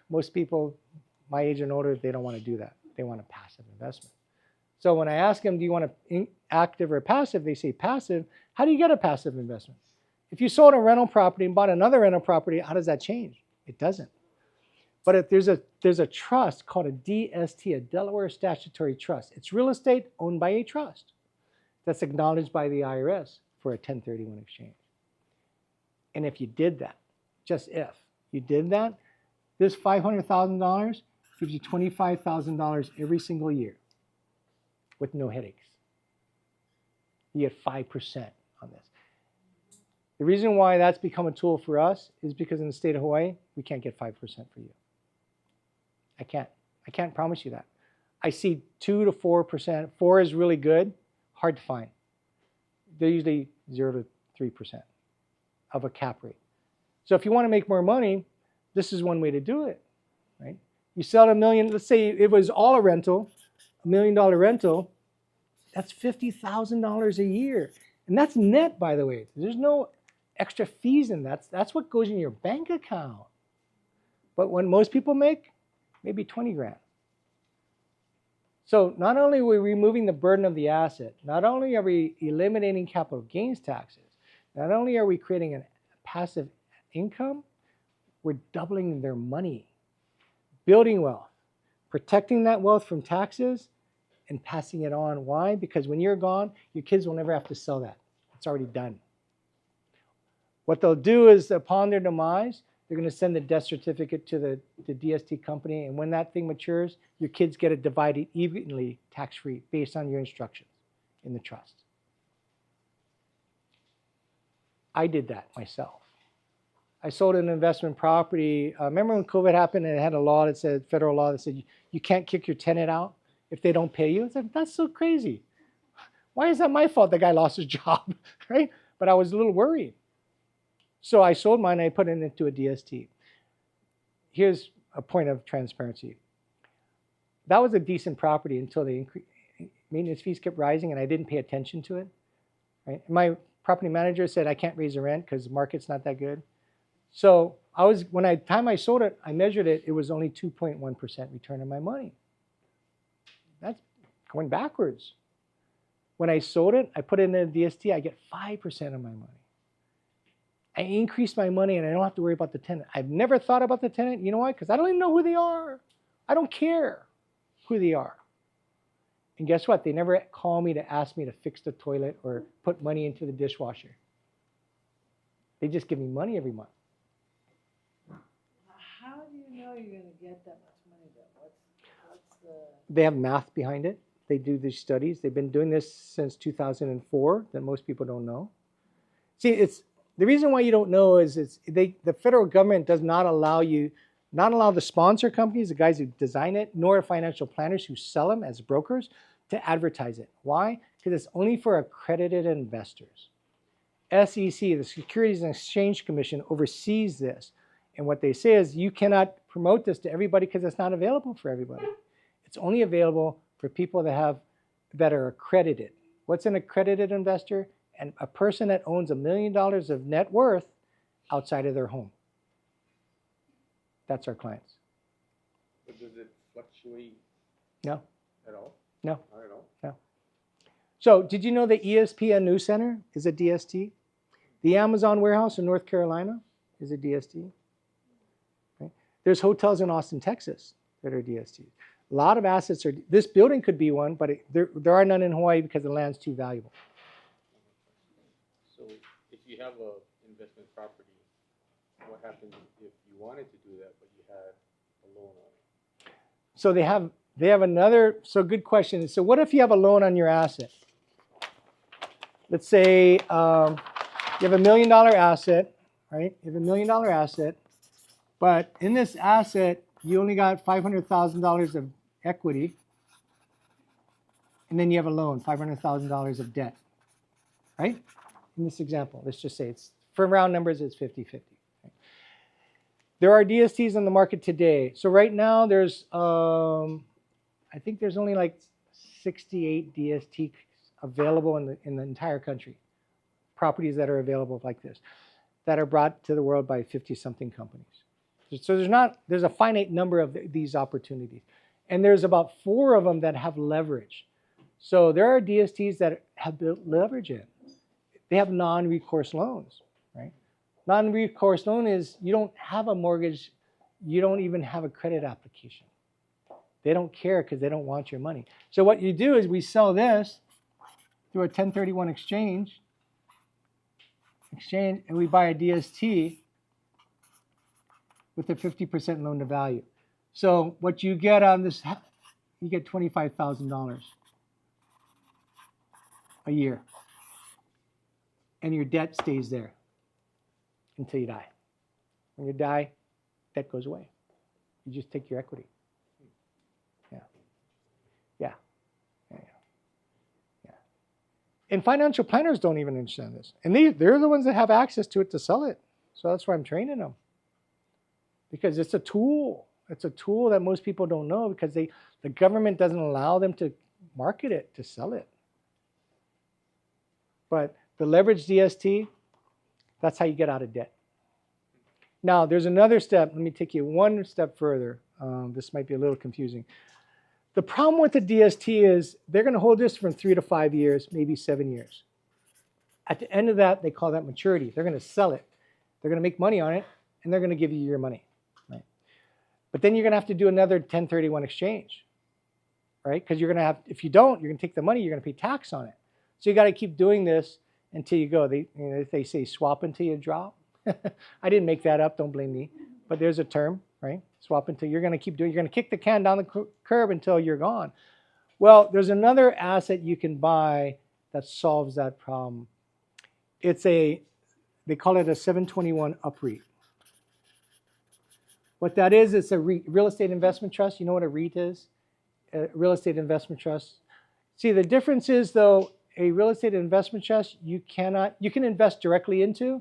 Speaker 2: Most people my age and older, they don't want to do that. They want a passive investment. So when I ask them, do you want an active or passive? They say passive. How do you get a passive investment? If you sold a rental property and bought another rental property, how does that change? It doesn't. But if there's a trust called a DST, a Delaware Statutory Trust. It's real estate owned by a trust that's acknowledged by the IRS for a 1031 exchange. And if you did that, just if you did that, this $500,000 gives you $25,000 every single year with no headaches. You get 5% on this. The reason why that's become a tool for us is because in the state of Hawaii, we can't get 5% for you. I can't promise you that. I see 2 to 4%. 4 is really good, hard to find. They're usually 0 to 3% of a cap rate. So if you want to make more money, this is one way to do it, right? You sell $1 million, let's say it was all a rental, $1 million rental, that's $50,000 a year. And that's net, by the way. There's no extra fees in that. That's what goes in your bank account. But when most people make, maybe 20 grand. So not only are we removing the burden of the asset, not only are we eliminating capital gains taxes, not only are we creating a passive income, we're doubling their money, building wealth, protecting that wealth from taxes, and passing it on. Why? Because when you're gone, your kids will never have to sell that. It's already done. What they'll do is, upon their demise, they're going to send the death certificate to the DST company, and when that thing matures, your kids get it divided evenly, tax-free, based on your instructions in the trust. I did that myself. I sold an investment property. Remember when COVID happened and it had a law that said, federal law that said, you can't kick your tenant out if they don't pay you? It's like, that's so crazy. Why is that my fault the guy lost his job, right? But I was a little worried. So I sold mine and I put it into a DST. Here's a point of transparency. That was a decent property until the maintenance fees kept rising and I didn't pay attention to it. Right? My property manager said I can't raise the rent because the market's not that good. So time I sold it, I measured it, it was only 2.1% return on my money. That's going backwards. When I sold it, I put it in a DST, I get 5% of my money. I increase my money and I don't have to worry about the tenant. I've never thought about the tenant. You know why? Because I don't even know who they are. I don't care who they are. And guess what? They never call me to ask me to fix the toilet or put money into the dishwasher. They just give me money every month.
Speaker 5: How do you know you're going to get that much money though? What's the...
Speaker 2: They have math behind it. They do these studies. They've been doing this since 2004 that most people don't know. See, the reason why you don't know is the federal government does not allow the sponsor companies, the guys who design it, nor financial planners who sell them as brokers to advertise it. Why? Because it's only for accredited investors. SEC, the Securities and Exchange Commission, oversees this. And what they say is you cannot promote this to everybody because it's not available for everybody. It's only available for people that are accredited. What's an accredited investor? And a person that owns $1 million of net worth outside of their home. That's our clients.
Speaker 7: But does it fluctuate
Speaker 2: No.
Speaker 7: at all?
Speaker 2: No.
Speaker 7: Not at all?
Speaker 2: No. So did you know the ESPN News Center is a DST? The Amazon warehouse in North Carolina is a DST. Right? There's hotels in Austin, Texas that are DSTs. A lot of assets are, this building could be one, but there are none in Hawaii because the land's too valuable.
Speaker 7: So if you have an investment property, what happens if you wanted to do that, but you had a loan on it?
Speaker 2: So they have another, so good question. So what if you have a loan on your asset? Let's say you have $1 million asset, right? You have $1 million asset, but in this asset, you only got $500,000 of equity, and then you have a loan, $500,000 of debt, right? In this example, let's just say it's, for round numbers, it's 50-50. Right? There are DSTs on the market today. So right now there's, I think there's only like 68 DSTs available in the entire country. Properties that are available like this, that are brought to the world by 50-something companies. So there's a finite number of these opportunities. And there's about 4 of them that have leverage. So there are DSTs that have built leverage in. They have non-recourse loans, right? Non-recourse loan is you don't have a mortgage, you don't even have a credit application. They don't care because they don't want your money. So what you do is we sell this through a 1031 exchange, and we buy a DST with a 50% loan to value. So what you get on this, you get $25,000 a year. And your debt stays there until you die. When you die, debt goes away. You just take your equity. Yeah. And financial planners don't even understand this. And they're the ones that have access to it to sell it. So that's why I'm training them. Because it's a tool. It's a tool that most people don't know because the government doesn't allow them to market it, to sell it. But the leveraged DST, that's how you get out of debt. Now, there's another step. Let me take you one step further. This might be a little confusing. The problem with the DST is they're going to hold this for 3 to 5 years, maybe 7 years. At the end of that, they call that maturity. They're going to sell it. They're going to make money on it, and they're going to give you your money, right? But then you're going to have to do another 1031 exchange, right? Because you're going to have, if you don't, you're going to take the money, you're going to pay tax on it. So you got to keep doing this until you go. They say swap until you drop. I didn't make that up. Don't blame me. But there's a term, right? Swap until you're going to keep doing. You're going to kick the can down the curb until you're gone. Well, there's another asset you can buy that solves that problem. They call it a 721 UPREIT. What that is, it's a real estate investment trust. You know what a REIT is? A real estate investment trust. See, the difference is, though, a real estate investment trust, you can invest directly into,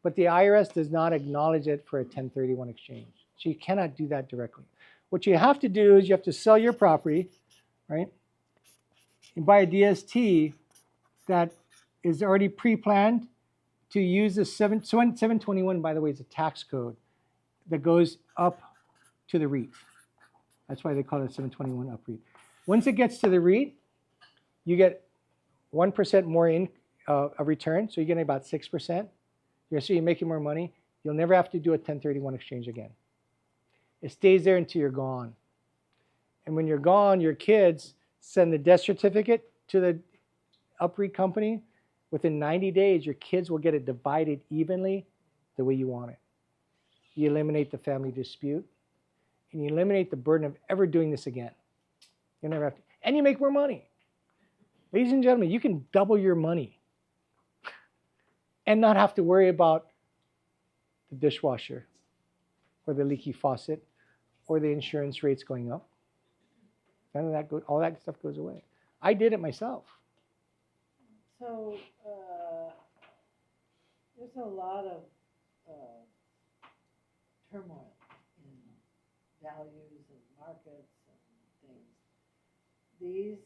Speaker 2: but the IRS does not acknowledge it for a 1031 exchange. So you cannot do that directly. What you have to do is you have to sell your property, right? And buy a DST that is already pre-planned to use the 721, by the way, is a tax code that goes up to the REIT. That's why they call it 721 UPREIT. Once it gets to the REIT, you get 1% more in a return, so you're getting about 6%. You're making more money. You'll never have to do a 1031 exchange again. It stays there until you're gone. And when you're gone, your kids send the death certificate to the UPREIT company. Within 90 days, your kids will get it divided evenly the way you want it. You eliminate the family dispute, and you eliminate the burden of ever doing this again. You never have to, and you make more money. Ladies and gentlemen, you can double your money and not have to worry about the dishwasher or the leaky faucet or the insurance rates going up. None of that all that stuff goes away. I did it myself.
Speaker 5: So, there's a lot of turmoil in values and markets and things. These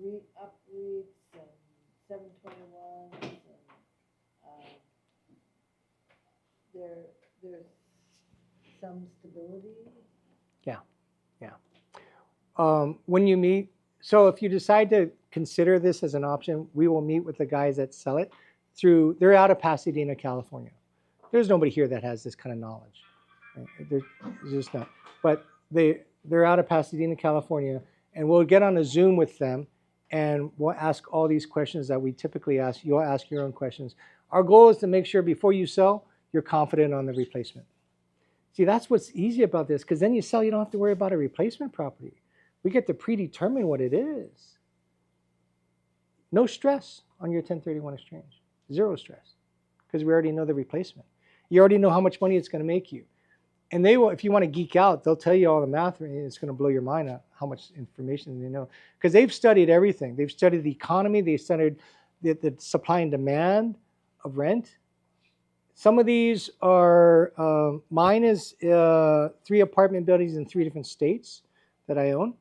Speaker 5: UPREITs and 721s and there's some stability.
Speaker 2: Yeah. When you meet, so if you decide to consider this as an option, we will meet with the guys that sell it they're out of Pasadena, California. There's nobody here that has this kind of knowledge. Right? There's just not. But they're out of Pasadena, California, and we'll get on a Zoom with them, and we'll ask all these questions that we typically ask. You'll ask your own questions. Our goal is to make sure before you sell, you're confident on the replacement. See, that's what's easy about this, because then you sell, you don't have to worry about a replacement property. We get to predetermine what it is. No stress on your 1031 exchange. Zero stress, because we already know the replacement. You already know how much money it's going to make you. And they will, if you want to geek out, they'll tell you all the math, and it's going to blow your mind out how much information they know. Because they've studied everything. They've studied the economy. They studied the supply and demand of rent. Some of these are, mine is 3 apartment buildings in 3 different states that I own.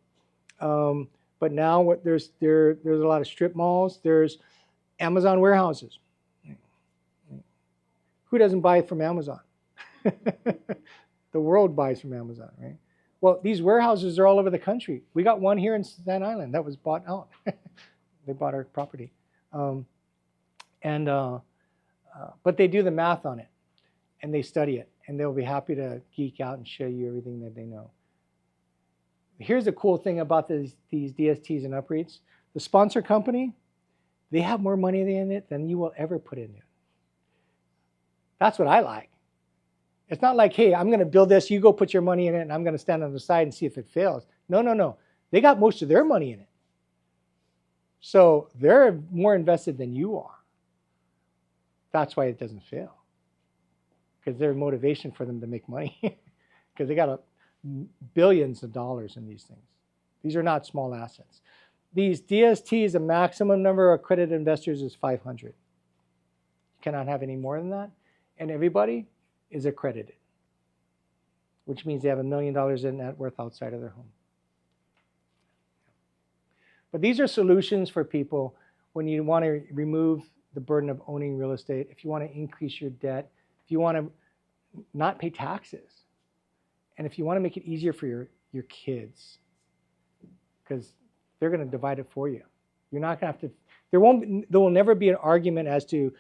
Speaker 2: But now there's a lot of strip malls. There's Amazon warehouses. Who doesn't buy from Amazon? The world buys from Amazon, right? Well, these warehouses are all over the country. We got one here in Staten Island that was bought out. They bought our property. But they do the math on it, and they study it, and they'll be happy to geek out and show you everything that they know. Here's the cool thing about these DSTs and UPREITs. The sponsor company, they have more money in it than you will ever put in it. That's what I like. It's not like, hey, I'm going to build this, you go put your money in it, and I'm going to stand on the side and see if it fails. No. They got most of their money in it. So they're more invested than you are. That's why it doesn't fail. Because there's motivation for them to make money. Because they got billions of dollars in these things. These are not small assets. These DSTs, the maximum number of accredited investors is 500. You cannot have any more than that. And everybody is accredited, which means they have $1 million in net worth outside of their home. But these are solutions for people when you want to remove the burden of owning real estate, if you want to increase your debt, if you want to not pay taxes, and if you want to make it easier for your kids, because they're going to divide it for you. You're not going to have to, there will never be an argument as to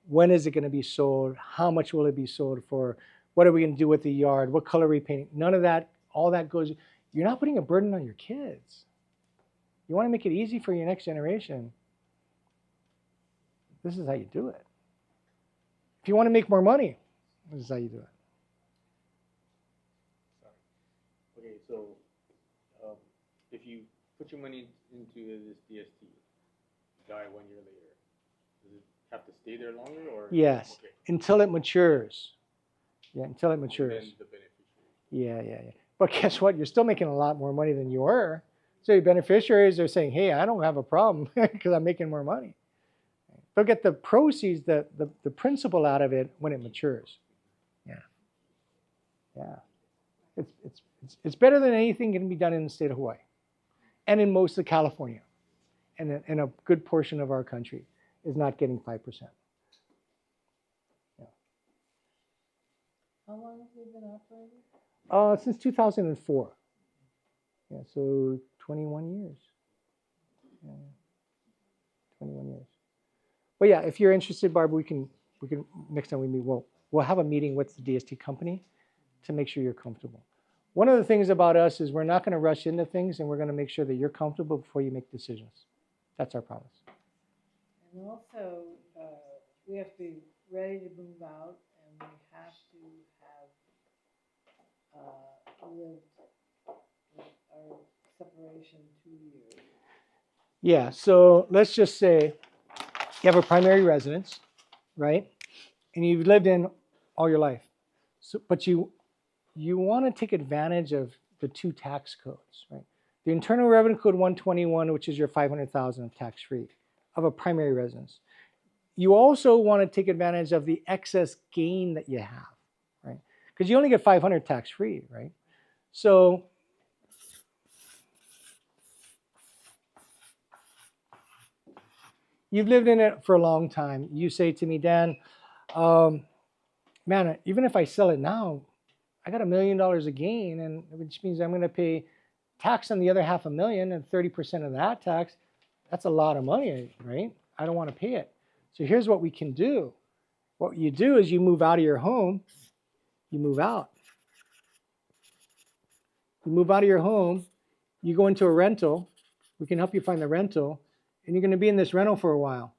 Speaker 2: When is it going to be sold? How much will it be sold for? What are we going to do with the yard? What color are we painting? None of that, all that goes, you're not putting a burden on your kids. You want to make it easy for your next generation. This is how you do it. If you want to make more money, this is how you do it.
Speaker 7: Okay, so if you put your money into this DST, die 1 year later, does it have to stay there longer or?
Speaker 2: Yes,
Speaker 7: Okay.
Speaker 2: until it matures. Yeah, until it matures.
Speaker 7: And then the beneficiary.
Speaker 2: Yeah. But guess what? You're still making a lot more money than you were. So your beneficiaries are saying, hey, I don't have a problem because I'm making more money. They'll get the proceeds, the principal out of it when it matures. Yeah. It's better than anything can be done in the state of Hawaii and in most of California. And a good portion of our country is not getting 5%.
Speaker 5: How long have you been operating?
Speaker 2: Since 2004. Yeah, so 21 years. Yeah, 21 years. But yeah, if you're interested, Barb, we can next time we meet, we'll have a meeting with the DST company to make sure you're comfortable. One of the things about us is we're not going to rush into things, and we're going to make sure that you're comfortable before you make decisions. That's our promise.
Speaker 5: And also, we have to be ready to move out, and we have to have lived with our separation 2 years.
Speaker 2: Yeah, so let's just say you have a primary residence, right? And you've lived in all your life. So, but you want to take advantage of the 2 tax codes, right? The Internal Revenue Code 121, which is your $500,000 of tax-free of a primary residence. You also want to take advantage of the excess gain that you have, right? Because you only get $500 tax-free, right? So you've lived in it for a long time. You say to me, Dan, man, even if I sell it now, I got $1 million of gain, and which means I'm going to pay tax on the other $500,000, and 30% of that tax. That's a lot of money, right? I don't want to pay it. So here's what we can do. What you do is you move out of your home. You move out. You move out of your home. You go into a rental. We can help you find the rental, and you're going to be in this rental for a while,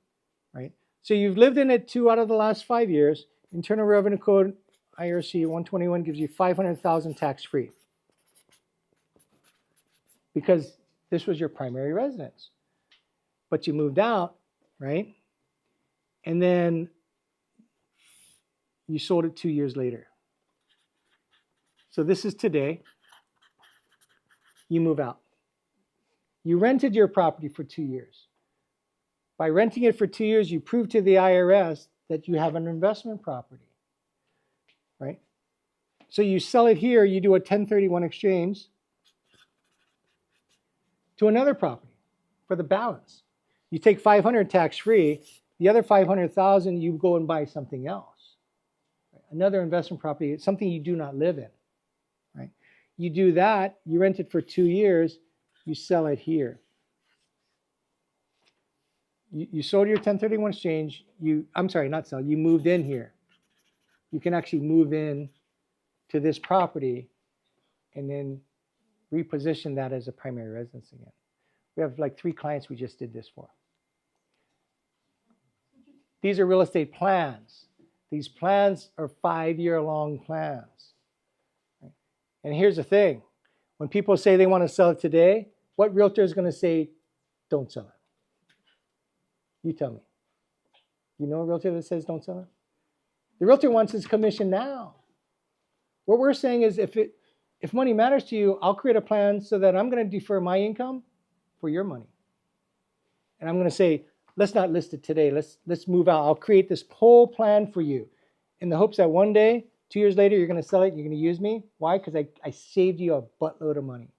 Speaker 2: right? So you've lived in it 2 out of the last 5 years. Internal Revenue Code IRC 121 gives you $500,000 tax-free because this was your primary residence. But you moved out, right? And then you sold it 2 years later. So this is today. You move out. You rented your property for 2 years. By renting it for 2 years, you prove to the IRS that you have an investment property, right? So you sell it here, you do a 1031 exchange to another property for the balance. You take 500 tax-free, the other 500,000 you go and buy something else. Another investment property, something you do not live in, right? You do that, you rent it for 2 years, you sell it here. You sold your 1031 exchange, I'm sorry, not sell, you moved in here. You can actually move in to this property and then reposition that as a primary residence again. We have like 3 clients we just did this for. These are real estate plans. These plans are 5-year-long plans. And here's the thing. When people say they want to sell it today, what realtor is going to say, don't sell it? You tell me. You know a realtor that says don't sell it? The realtor wants his commission now. What we're saying is if money matters to you, I'll create a plan so that I'm going to defer my income for your money. And I'm going to say, let's not list it today. Let's move out. I'll create this whole plan for you in the hopes that one day, 2 years later, you're going to sell it, you're going to use me. Why? Because I saved you a buttload of money.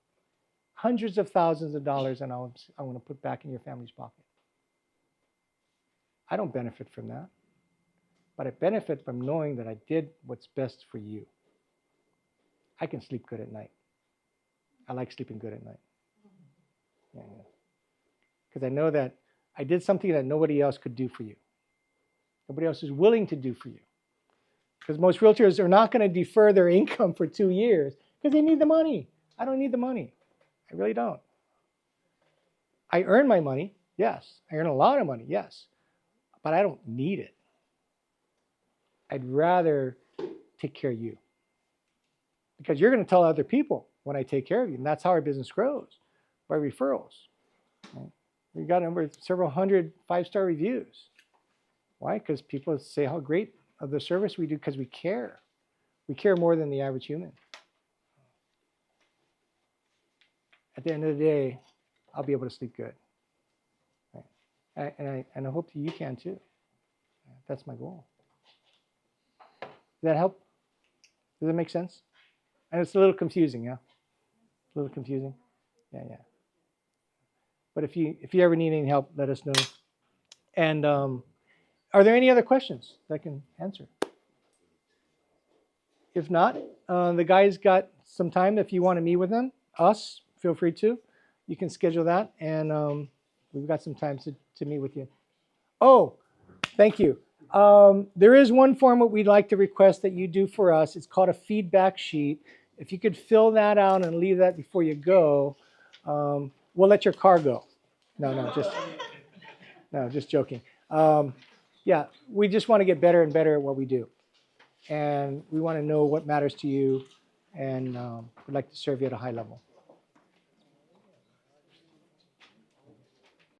Speaker 2: Hundreds of thousands of dollars, and I want to put back in your family's pocket. I don't benefit from that, but I benefit from knowing that I did what's best for you. I can sleep good at night. I like sleeping good at night. Because I know that I did something that nobody else could do for you. Nobody else is willing to do for you. Because most realtors are not going to defer their income for 2 years because they need the money. I don't need the money. I really don't. I earn my money, yes. I earn a lot of money, yes. But I don't need it. I'd rather take care of you. Because you're going to tell other people when I take care of you. And that's how our business grows, by referrals. Right? We've got several hundred 5-star reviews. Why? Because people say how great of the service we do because we care. We care more than the average human. At the end of the day, I'll be able to sleep good. Right? And I hope you can too. That's my goal. Does that help? Does that make sense? And it's a little confusing, yeah? A little confusing? Yeah. But if you ever need any help, let us know. And are there any other questions that I can answer? If not, the guys got some time. If you want to meet with them, us, feel free to. You can schedule that, and we've got some time to meet with you. Oh, thank you. There is one form that we'd like to request that you do for us. It's called a feedback sheet. If you could fill that out and leave that before you go, we'll let your car go. No, just joking. Yeah, we just want to get better and better at what we do. And we want to know what matters to you, and we'd like to serve you at a high level.